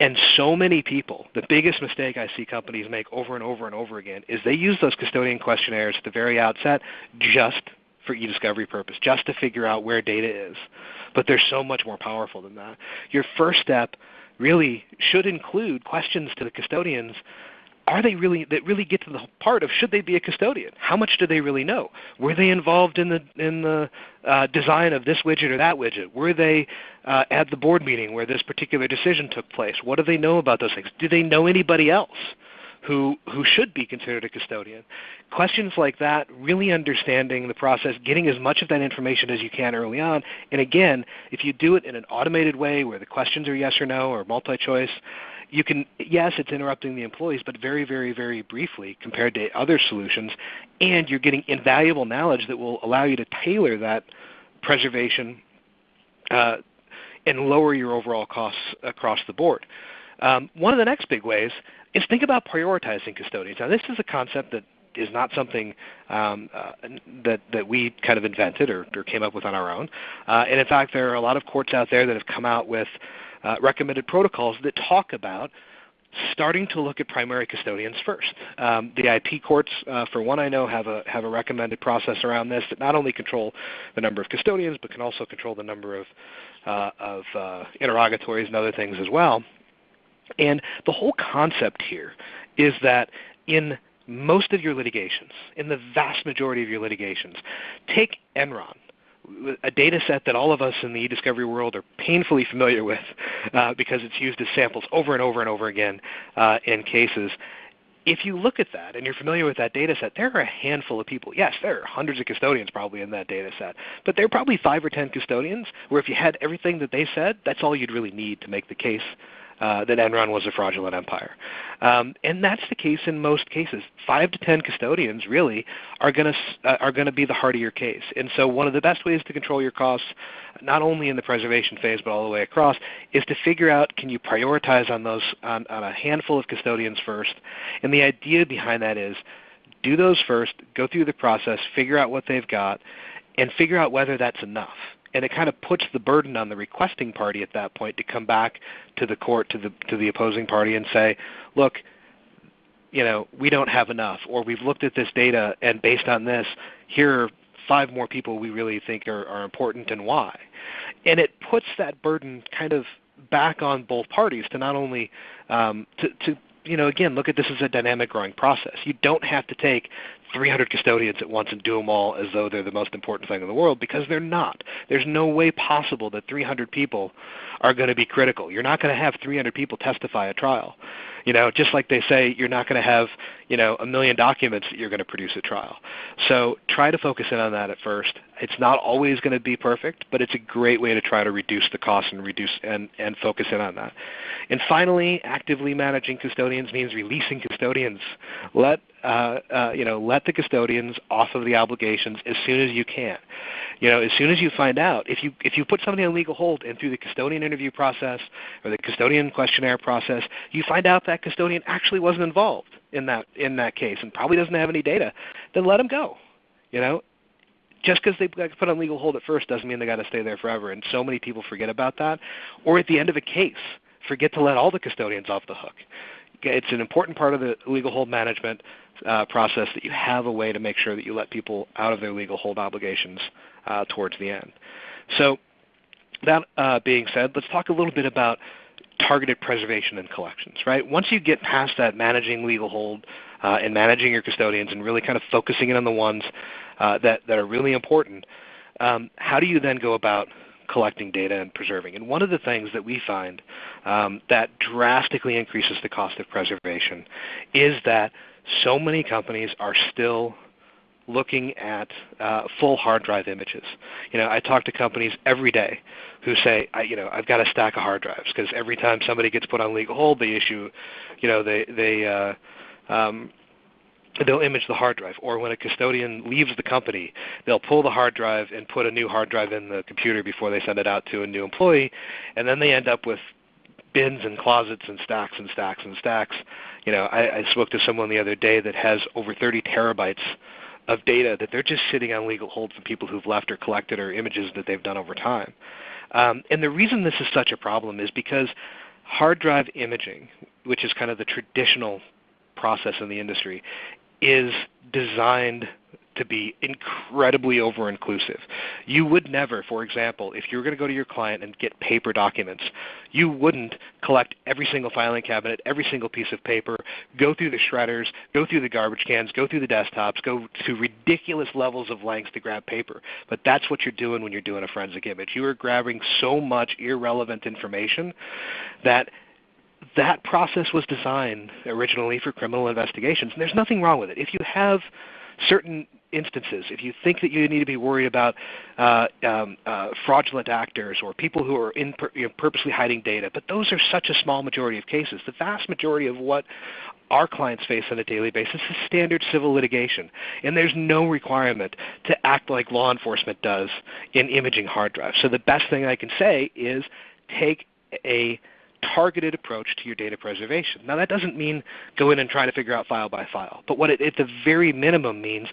And so many people, the biggest mistake I see companies make over and over and over again is they use those custodian questionnaires at the very outset just for e-discovery purpose, just to figure out where data is. But they're so much more powerful than that. Your first step really should include questions to the custodians. that really get to the part of should they be a custodian? How much do they really know? Were they involved in the design of this widget or that widget? Were they at the board meeting where this particular decision took place? What do they know about those things? Do they know anybody else who should be considered a custodian? Questions like that, really understanding the process, getting as much of that information as you can early on. And again, if you do it in an automated way where the questions are yes or no or multi-choice, you can, yes, it's interrupting the employees, but very, very, very briefly compared to other solutions, and you're getting invaluable knowledge that will allow you to tailor that preservation and lower your overall costs across the board. One of the next big ways is think about prioritizing custodians. Now, this is a concept that is not something that we kind of invented or came up with on our own. And in fact, there are a lot of courts out there that have come out with recommended protocols that talk about starting to look at primary custodians first. The IP courts, for one I know, have a recommended process around this that not only control the number of custodians, but can also control the number of interrogatories and other things as well. And the whole concept here is that in most of your litigations, in the vast majority of your litigations, take Enron, a data set that all of us in the e-discovery world are painfully familiar with because it's used as samples over and over and over again in cases. If you look at that and you're familiar with that data set, there are a handful of people. Yes, there are hundreds of custodians probably in that data set, but there are probably 5 or 10 custodians where if you had everything that they said, that's all you'd really need to make the case that Enron was a fraudulent empire. And that's the case in most cases. 5 to 10 custodians really are going to be the heart of your case. And so one of the best ways to control your costs, not only in the preservation phase but all the way across, is to figure out, can you prioritize on those on a handful of custodians first. And the idea behind that is do those first, go through the process, figure out what they've got, and figure out whether that's enough. And it kind of puts the burden on the requesting party at that point to come back to the court, to the opposing party and say, look, we don't have enough, or we've looked at this data and based on this, here are 5 more people we really think are important and why. And it puts that burden kind of back on both parties to not only again, look at this as a dynamic growing process. You don't have to take 300 custodians at once and do them all as though they're the most important thing in the world, because they're not. There's no way possible that 300 people are going to be critical. You're not going to have 300 people testify at trial. Just like they say, you're not going to have, 1 million documents that you're going to produce at trial. So try to focus in on that at first. It's not always going to be perfect, but it's a great way to try to reduce the cost and focus in on that. And finally, actively managing custodians means releasing custodians. Let the custodians off of the obligations as soon as you can. As soon as you find out, if you put somebody on legal hold and through the custodian interview process or the custodian questionnaire process, you find out that custodian actually wasn't involved in that case and probably doesn't have any data, then let them go. Just because they got put on legal hold at first doesn't mean they got to stay there forever, and so many people forget about that. Or at the end of a case, forget to let all the custodians off the hook. It's an important part of the legal hold management process that you have a way to make sure that you let people out of their legal hold obligations towards the end. So that being said, let's talk a little bit about targeted preservation and collections. Right? Once you get past that managing legal hold and managing your custodians and really kind of focusing in on the ones that are really important, how do you then go about collecting data and preserving? And one of the things that we find that drastically increases the cost of preservation is that so many companies are still looking at full hard drive images. I talk to companies every day who say, I've got a stack of hard drives, because every time somebody gets put on legal hold, they issue, they'll image the hard drive. Or when a custodian leaves the company, they'll pull the hard drive and put a new hard drive in the computer before they send it out to a new employee, and then they end up with bins and closets and stacks and stacks and stacks. I spoke to someone the other day that has over 30 terabytes of data that they're just sitting on legal hold from people who've left or collected or images that they've done over time. And the reason this is such a problem is because hard drive imaging, which is kind of the traditional process in the industry, is designed to be incredibly over-inclusive. You would never, for example, if you were going to go to your client and get paper documents, you wouldn't collect every single filing cabinet, every single piece of paper, go through the shredders, go through the garbage cans, go through the desktops, go to ridiculous levels of lengths to grab paper. But that's what you're doing when you're doing a forensic image. You are grabbing so much irrelevant information that process was designed originally for criminal investigations, and there's nothing wrong with it. If you have certain instances, if you think that you need to be worried about fraudulent actors or people who are purposely hiding data, but those are such a small majority of cases. The vast majority of what our clients face on a daily basis is standard civil litigation, and there's no requirement to act like law enforcement does in imaging hard drives. So the best thing I can say is take a targeted approach to your data preservation. Now that doesn't mean go in and try to figure out file by file, but what it at the very minimum means,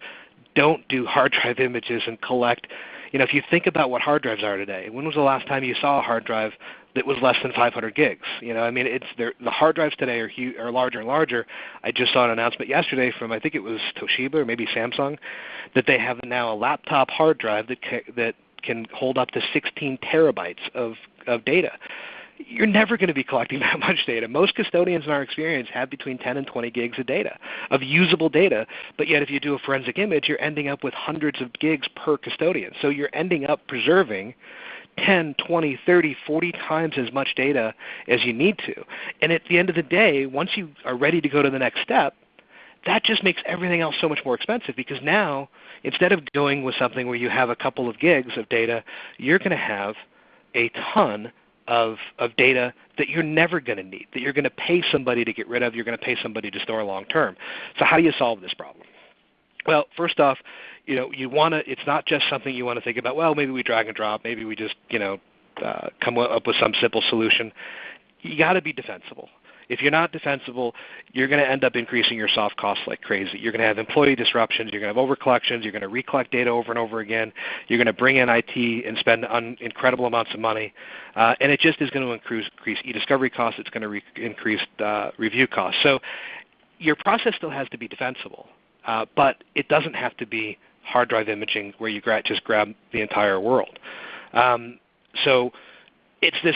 don't do hard drive images and collect. If you think about what hard drives are today, when was the last time you saw a hard drive that was less than 500 gigs? The hard drives today are larger and larger. I just saw an announcement yesterday from, I think it was Toshiba or maybe Samsung, that they have now a laptop hard drive that can hold up to 16 terabytes of data. You're never going to be collecting that much data. Most custodians in our experience have between 10 and 20 gigs of data, of usable data, but yet if you do a forensic image, you're ending up with hundreds of gigs per custodian. So you're ending up preserving 10, 20, 30, 40 times as much data as you need to. And at the end of the day, once you are ready to go to the next step, that just makes everything else so much more expensive, because now, instead of going with something where you have a couple of gigs of data, you're going to have a ton of data that you're never going to need, that you're going to pay somebody to get rid of, you're going to pay somebody to store long term. So how do you solve this problem? Well, first off, it's not just something you want to think about, well, maybe we drag and drop, maybe we just come up with some simple solution. You got to be defensible. If you're not defensible, you're going to end up increasing your soft costs like crazy. You're going to have employee disruptions. You're going to have overcollections. You're going to recollect data over and over again. You're going to bring in IT and spend incredible amounts of money. And it just is going to increase e-discovery costs. It's going to increase review costs. So your process still has to be defensible, but it doesn't have to be hard drive imaging where you just grab the entire world. So it's this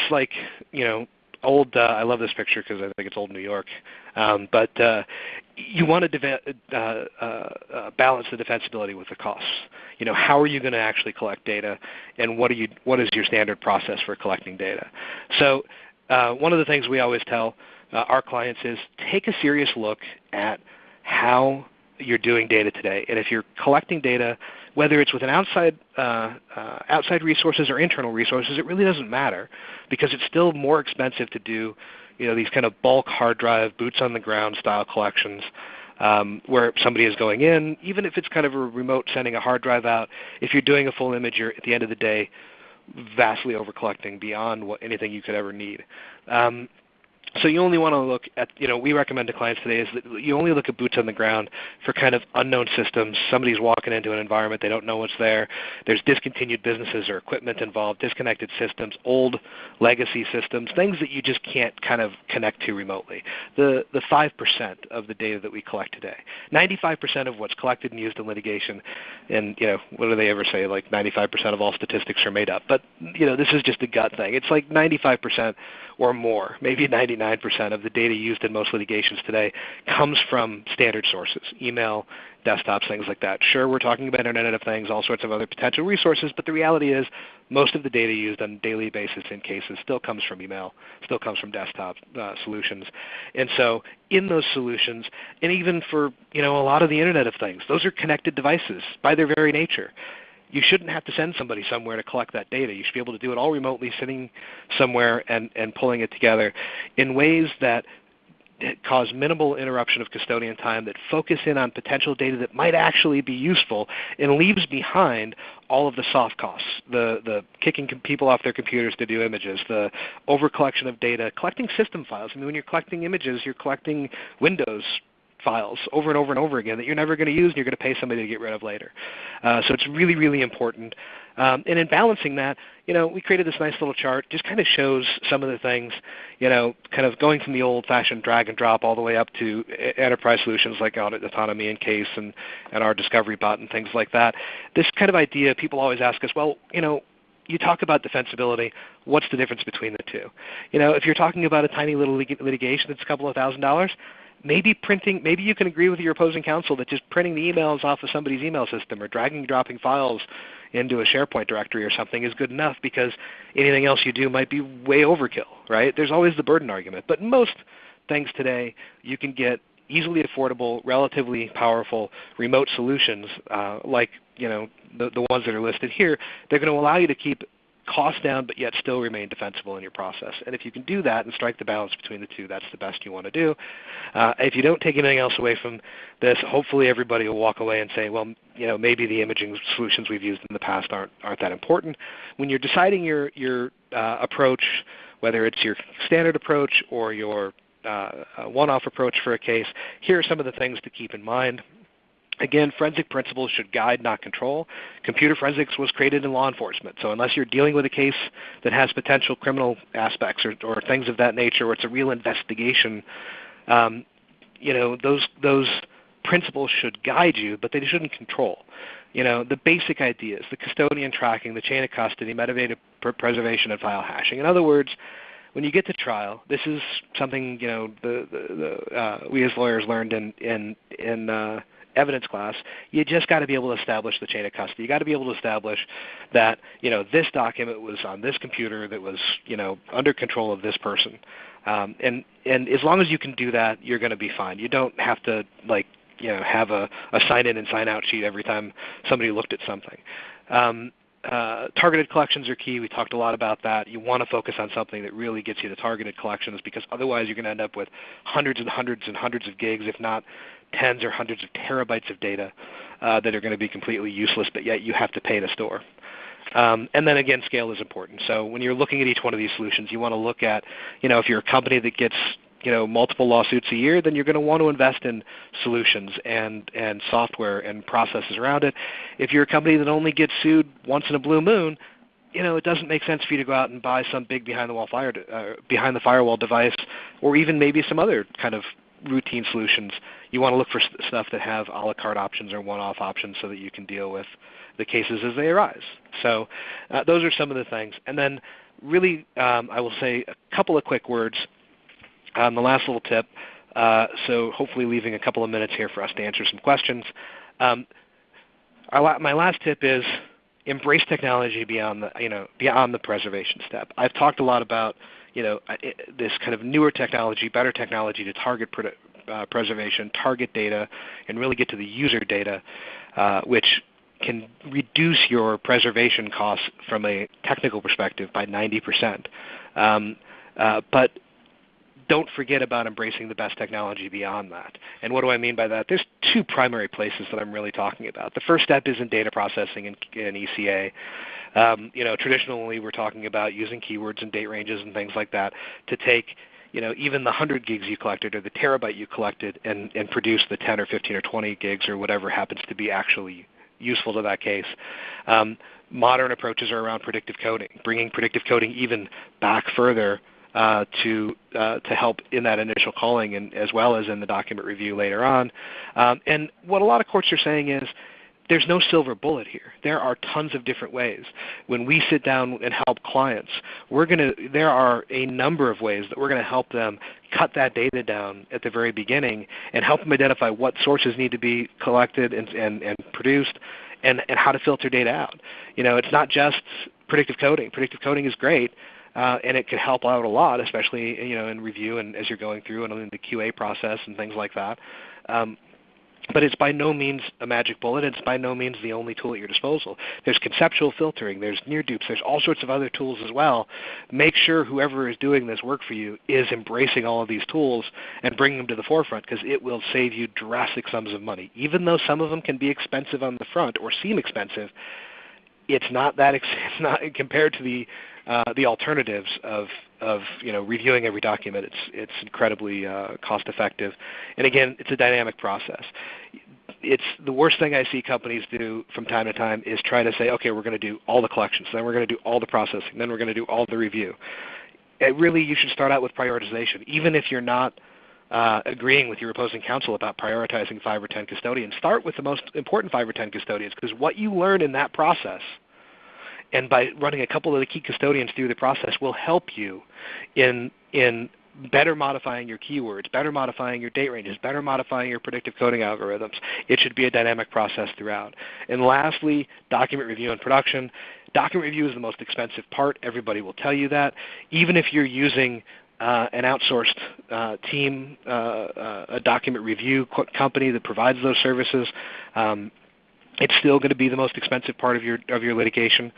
old, I love this picture because I think it's old New York, but you want to balance the defensibility with the costs. How are you going to actually collect data, and what is your standard process for collecting data? So one of the things we always tell our clients is take a serious look at how you're doing data today, and if you're collecting data, whether it's with an outside resources or internal resources, it really doesn't matter, because it's still more expensive to do these kind of bulk hard drive, boots on the ground style collections where somebody is going in, even if it's kind of a remote sending a hard drive out. If you're doing a full image, you're at the end of the day vastly over collecting beyond anything you could ever need. So you only want to look at, we recommend to clients today is that you only look at boots on the ground for kind of unknown systems. Somebody's walking into an environment, they don't know what's there. There's discontinued businesses or equipment involved, disconnected systems, old legacy systems, things that you just can't kind of connect to remotely. The 5% of the data that we collect today. 95% of what's collected and used in litigation, and what do they ever say, like 95% of all statistics are made up. But this is just a gut thing. It's like 95% or more, maybe 99% of the data used in most litigations today comes from standard sources, email, desktops, things like that. Sure, we're talking about Internet of Things, all sorts of other potential resources, but the reality is most of the data used on a daily basis in cases still comes from email, still comes from desktop solutions. And so in those solutions, and even for a lot of the Internet of Things, those are connected devices by their very nature. You shouldn't have to send somebody somewhere to collect that data. You should be able to do it all remotely, sitting somewhere and pulling it together in ways that cause minimal interruption of custodian time, that focus in on potential data that might actually be useful, and leaves behind all of the soft costs, the kicking people off their computers to do images, the over collection of data, collecting system files. I mean, when you're collecting images, you're collecting Windows files over and over and over again that you're never going to use and you're going to pay somebody to get rid of later. So it's really, really important. And in balancing that, we created this nice little chart, just kind of shows some of the things, kind of going from the old-fashioned drag and drop all the way up to enterprise solutions like audit autonomy and case and our discovery bot and things like that. This kind of idea, people always ask us, well, you talk about defensibility, what's the difference between the two? If you're talking about a tiny little litigation that's a couple of $1,000s, maybe you can agree with your opposing counsel that just printing the emails off of somebody's email system or dragging and dropping files into a SharePoint directory or something is good enough, because anything else you do might be way overkill, right? There's always the burden argument. But most things today, you can get easily affordable, relatively powerful remote solutions like the ones that are listed here. They're going to allow you to keep costs down but yet still remain defensible in your process. And if you can do that and strike the balance between the two, that's the best you want to do. If you don't take anything else away from this, hopefully everybody will walk away and say, well, maybe the imaging solutions we've used in the past aren't that important. When you're deciding your approach, whether it's your standard approach or your one-off approach for a case, here are some of the things to keep in mind. Again, forensic principles should guide, not control. Computer forensics was created in law enforcement, so unless you're dealing with a case that has potential criminal aspects or things of that nature, where it's a real investigation, those principles should guide you, but they shouldn't control. The basic ideas, the custodian tracking, the chain of custody, metadata preservation, and file hashing. In other words, when you get to trial, this is something we as lawyers learned in evidence class. You just got to be able to establish the chain of custody. You got to be able to establish that this document was on this computer that was under control of this person, and as long as you can do that, you're going to be fine. You don't have to have a sign in and sign out sheet every time somebody looked at something. Targeted collections are key. We talked a lot about that. You want to focus on something that really gets you to targeted collections, because otherwise you're going to end up with hundreds and hundreds and hundreds of gigs, if not tens or hundreds of terabytes of data that are going to be completely useless, but yet you have to pay to store. And then again, scale is important. So when you're looking at each one of these solutions, you want to look at, if you're a company that gets multiple lawsuits a year, then you're going to want to invest in solutions and software and processes around it. If you're a company that only gets sued once in a blue moon, it doesn't make sense for you to go out and buy some big behind the firewall device, or even maybe some other kind of routine solutions. You want to look for stuff that have a la carte options or one-off options so that you can deal with the cases as they arise. So those are some of the things. And then really, I will say a couple of quick words on the last little tip, so hopefully leaving a couple of minutes here for us to answer some questions. My last tip is embrace technology beyond the preservation step. I've talked a lot about this kind of newer technology, better technology to target preservation, target data, and really get to the user data, which can reduce your preservation costs from a technical perspective by 90%. But don't forget about embracing the best technology beyond that. And what do I mean by that? There's two primary places that I'm really talking about. The first step is in data processing in ECA. Traditionally we're talking about using keywords and date ranges and things like that to take even the 100 gigs you collected or the terabyte you collected and produce the 10 or 15 or 20 gigs or whatever happens to be actually useful to that case. Modern approaches are around predictive coding, bringing predictive coding even back further to help in that initial calling, and as well as in the document review later on. And what a lot of courts are saying is there's no silver bullet here. There are tons of different ways. When we sit down and help clients, there are a number of ways that we're going to help them cut that data down at the very beginning and help them identify what sources need to be collected and produced, and how to filter data out. It's not just predictive coding. Predictive coding is great. And it can help out a lot, especially in review and as you're going through and in the QA process and things like that. But it's by no means a magic bullet. It's by no means the only tool at your disposal. There's conceptual filtering. There's near dupes. There's all sorts of other tools as well. Make sure whoever is doing this work for you is embracing all of these tools and bringing them to the forefront, because it will save you drastic sums of money. Even though some of them can be expensive on the front or seem expensive, it's not compared to the the alternatives of reviewing every document. It's incredibly cost effective, and again, it's a dynamic process. It's the worst thing I see companies do from time to time is try to say, okay, we're going to do all the collections, then we're going to do all the processing, then we're going to do all the review. Really, you should start out with prioritization. Even if you're not agreeing with your opposing counsel about prioritizing 5 or 10 custodians, start with the most important 5 or 10 custodians, because what you learn in that process and by running a couple of the key custodians through the process will help you in better modifying your keywords, better modifying your date ranges, better modifying your predictive coding algorithms. It should be a dynamic process throughout. And lastly, document review and production. Document review is the most expensive part. Everybody will tell you that. Even if you're using an outsourced team, a document review company that provides those services, it's still going to be the most expensive part of your litigation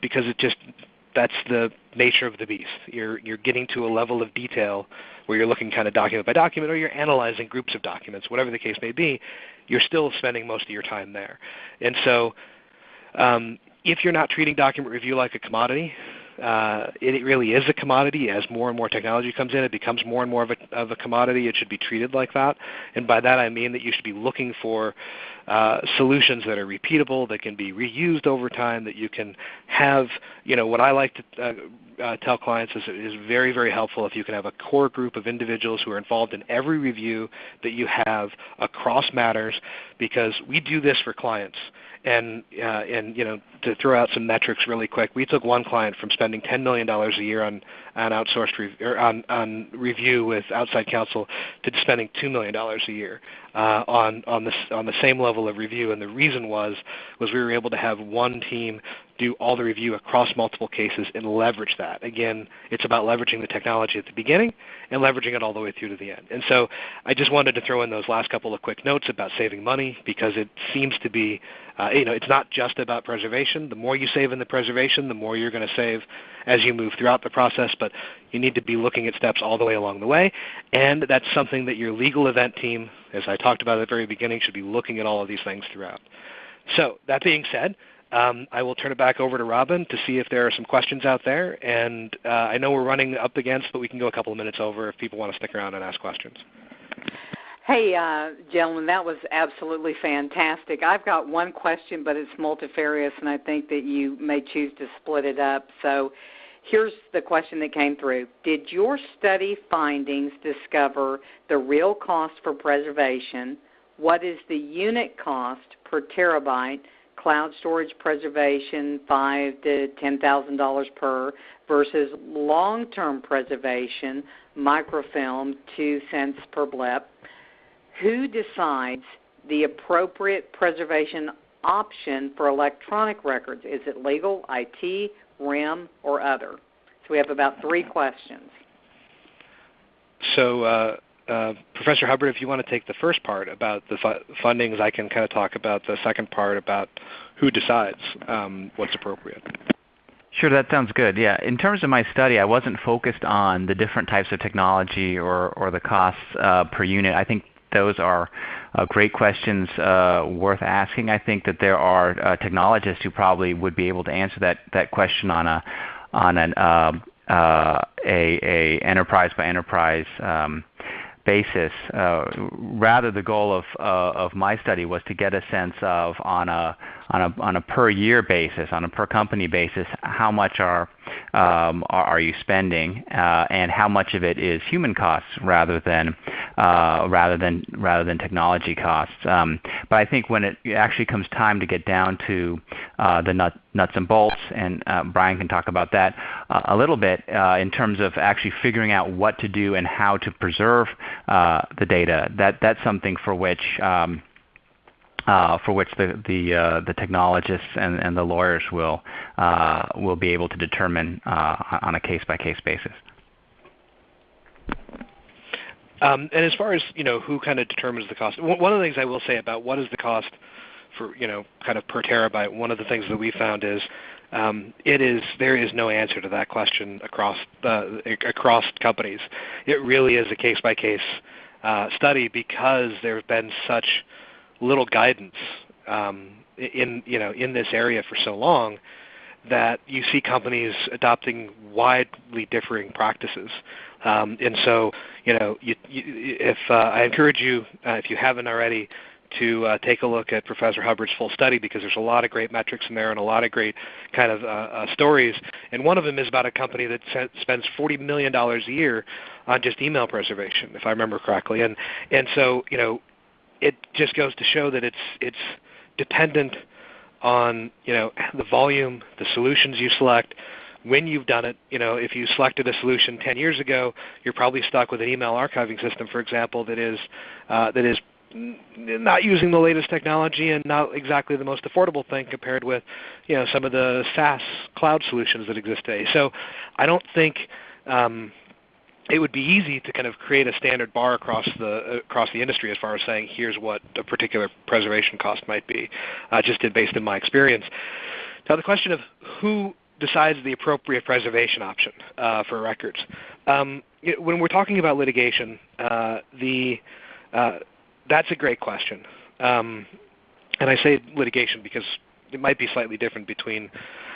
because that's the nature of the beast. You're getting to a level of detail where you're looking kind of document by document, or you're analyzing groups of documents, whatever the case may be. You're still spending most of your time there. And so if you're not treating document review like a commodity, it really is a commodity. As more and more technology comes in, it becomes more and more of a commodity. It should be treated like that. And by that I mean that you should be looking for solutions that are repeatable, that can be reused over time, that you can have, what I like to tell clients is very, very helpful if you can have a core group of individuals who are involved in every review that you have across matters, because we do this for clients. And to throw out some metrics really quick, we took one client from spending $10 million a year on review with outside counsel to spending $2 million a year on the same level of review. And the reason was we were able to have one team do all the review across multiple cases and leverage that. Again, it's about leveraging the technology at the beginning and leveraging it all the way through to the end. And so I just wanted to throw in those last couple of quick notes about saving money, because it seems to be, it's not just about preservation. The more you save in the preservation, the more you're going to save as you move throughout the process, but you need to be looking at steps all the way along the way. And that's something that your legal event team, as I talked about at the very beginning, should be looking at all of these things throughout. So that being said, I will turn it back over to Robin to see if there are some questions out there. And I know we're running up against, but we can go a couple of minutes over if people want to stick around and ask questions. Hey, gentlemen, that was absolutely fantastic. I've got one question, but it's multifarious, and I think that you may choose to split it up. So here's the question that came through. Did your study findings discover the real cost for preservation? What is the unit cost per terabyte cloud storage preservation, $5,000 to $10,000 per, versus long-term preservation, microfilm, 2 cents per blip? Who decides the appropriate preservation option for electronic records? Is it legal, IT, RIM, or other? So we have about 3 questions. So Professor Hubbard, if you want to take the first part about the fundings, I can kind of talk about the second part about who decides what's appropriate. Sure, that sounds good. Yeah, in terms of my study, I wasn't focused on the different types of technology or the costs per unit. I think those are great questions worth asking. I think that there are technologists who probably would be able to answer that question on an enterprise by enterprise basis. Rather, the goal of my study was to get a sense of on a per year basis, on a per company basis, how much are you spending, and how much of it is human costs rather than technology costs. But I think when it actually comes time to get down to the nuts and bolts, and Brian can talk about that a little bit in terms of actually figuring out what to do and how to preserve the data. That's something for which the technologists and the lawyers will be able to determine on a case-by-case basis. And as far as who kind of determines the cost, one of the things I will say about what is the cost for kind of per terabyte, one of the things that we found is there is no answer to that question across companies. It really is a case-by-case study, because there has been such little guidance in this area for so long that you see companies adopting widely differing practices. And so, if I encourage you, if you haven't already, to take a look at Professor Hubbard's full study, because there's a lot of great metrics in there and a lot of great kind of stories. And one of them is about a company that spends $40 million a year on just email preservation, if I remember correctly. And so, it just goes to show that it's dependent on the volume, the solutions you select, when you've done it. If you selected a solution 10 years ago, you're probably stuck with an email archiving system, for example, that is not using the latest technology and not exactly the most affordable thing compared with some of the SaaS cloud solutions that exist today. So I don't think it would be easy to kind of create a standard bar across the industry as far as saying here's what a particular preservation cost might be, just based on my experience. Now the question of who decides the appropriate preservation option for records. When we're talking about litigation, that's a great question. And I say litigation because it might be slightly different between,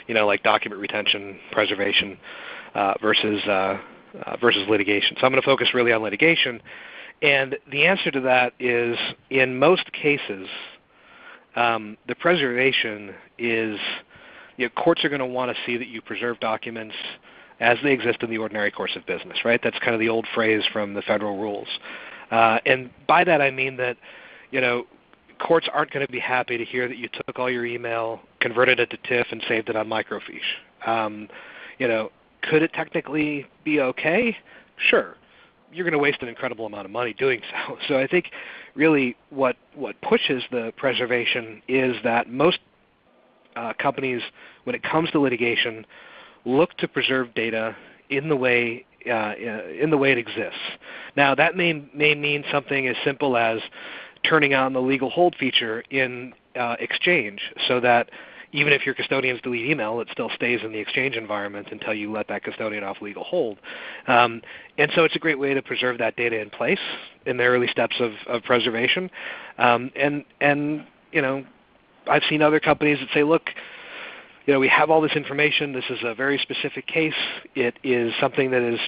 like document retention, preservation versus litigation. So I'm going to focus really on litigation. And the answer to that is, in most cases, the preservation is, courts are going to want to see that you preserve documents as they exist in the ordinary course of business, right? That's kind of the old phrase from the federal rules. And by that I mean that, courts aren't going to be happy to hear that you took all your email, converted it to TIFF, and saved it on microfiche. Could it technically be okay? Sure. You're going to waste an incredible amount of money doing so. So I think really what pushes the preservation is that most companies, when it comes to litigation, look to preserve data in the way it exists. Now that may mean something as simple as turning on the legal hold feature in Exchange, so that even if your custodians delete email, it still stays in the Exchange environment until you let that custodian off legal hold. And so it's a great way to preserve that data in place in the early steps of preservation. And I've seen other companies that say, look, we have all this information. This is a very specific case. It is something that is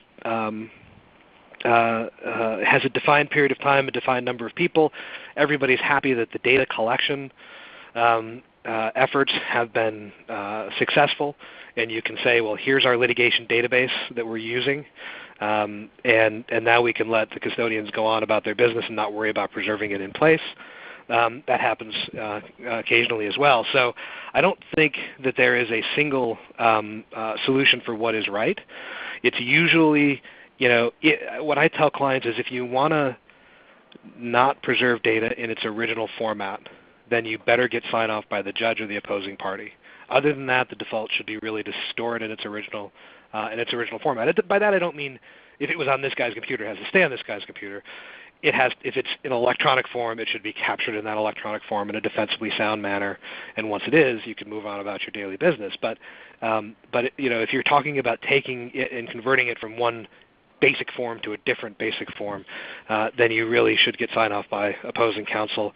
has a defined period of time, a defined number of people. Everybody's happy that the data collection efforts have been successful, and you can say, well, here's our litigation database that we're using, and now we can let the custodians go on about their business and not worry about preserving it in place. That happens occasionally as well. So I don't think that there is a single solution for what is right. It's usually, what I tell clients is, if you want to not preserve data in its original format, then you better get sign-off by the judge or the opposing party. Other than that, the default should be really to store it in its original format. By that I don't mean if it was on this guy's computer, it has to stay on this guy's computer. If it's in electronic form, it should be captured in that electronic form in a defensibly sound manner. And once it is, you can move on about your daily business. But if you're talking about taking it and converting it from one basic form to a different basic form, then you really should get sign-off by opposing counsel.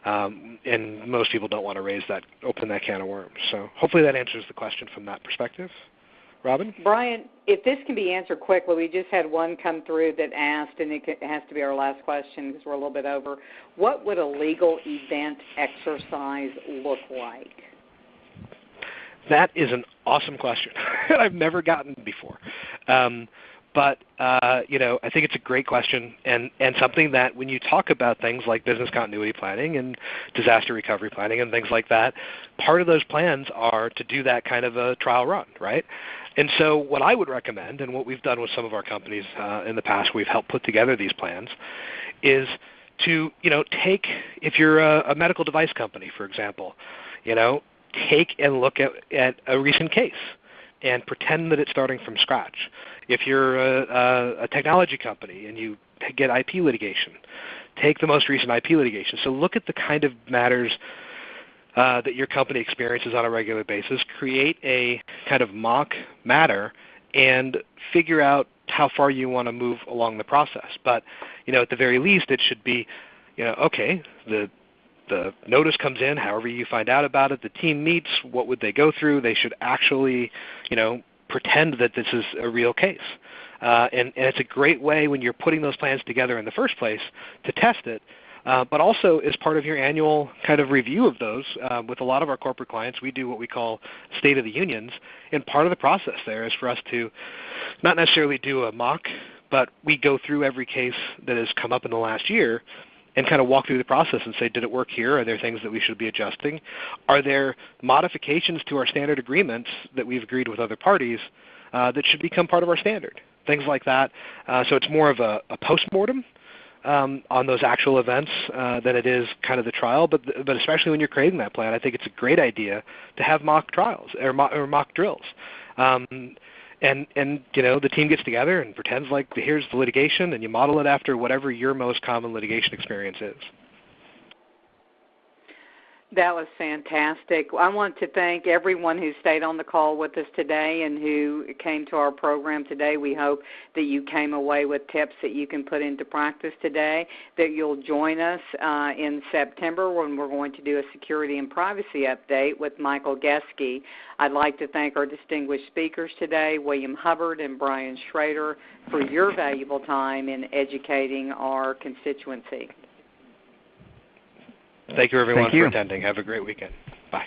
And most people don't want to open that can of worms. So hopefully that answers the question from that perspective. Robin? Brian, if this can be answered quickly, we just had one come through that asked, and it has to be our last question because we're a little bit over, what would a legal event exercise look like? That is an awesome question that I've never gotten before. But I think it's a great question, and something that when you talk about things like business continuity planning and disaster recovery planning and things like that, part of those plans are to do that kind of a trial run, right? And so what I would recommend, and what we've done with some of our companies in the past, we've helped put together these plans, is to take, if you're a medical device company, for example, take and look at a recent case and pretend that it's starting from scratch. If you're a technology company and you get IP litigation, take the most recent IP litigation. So look at the kind of matters that your company experiences on a regular basis, create a kind of mock matter, and figure out how far you want to move along the process. But at the very least, it should be, okay, the the notice comes in, however you find out about it, the team meets, what would they go through? They should actually, pretend that this is a real case. And it's a great way when you're putting those plans together in the first place to test it, but also as part of your annual kind of review of those. With a lot of our corporate clients, we do what we call State of the Unions, and part of the process there is for us to not necessarily do a mock, but we go through every case that has come up in the last year and kind of walk through the process and say, did it work here? Are there things that we should be adjusting? Are there modifications to our standard agreements that we've agreed with other parties that should become part of our standard? Things like that. So it's more of a postmortem on those actual events than it is kind of the trial. But especially when you're creating that plan, I think it's a great idea to have mock trials or mock drills. And the team gets together and pretends like here's the litigation, and you model it after whatever your most common litigation experience is. That was fantastic. I want to thank everyone who stayed on the call with us today and who came to our program today. We hope that you came away with tips that you can put into practice today, that you'll join us in September when we're going to do a security and privacy update with Michael Geske. I'd like to thank our distinguished speakers today, William Hubbard and Brian Schrader, for your valuable time in educating our constituency. Thank you, everyone, for attending. Have a great weekend. Bye.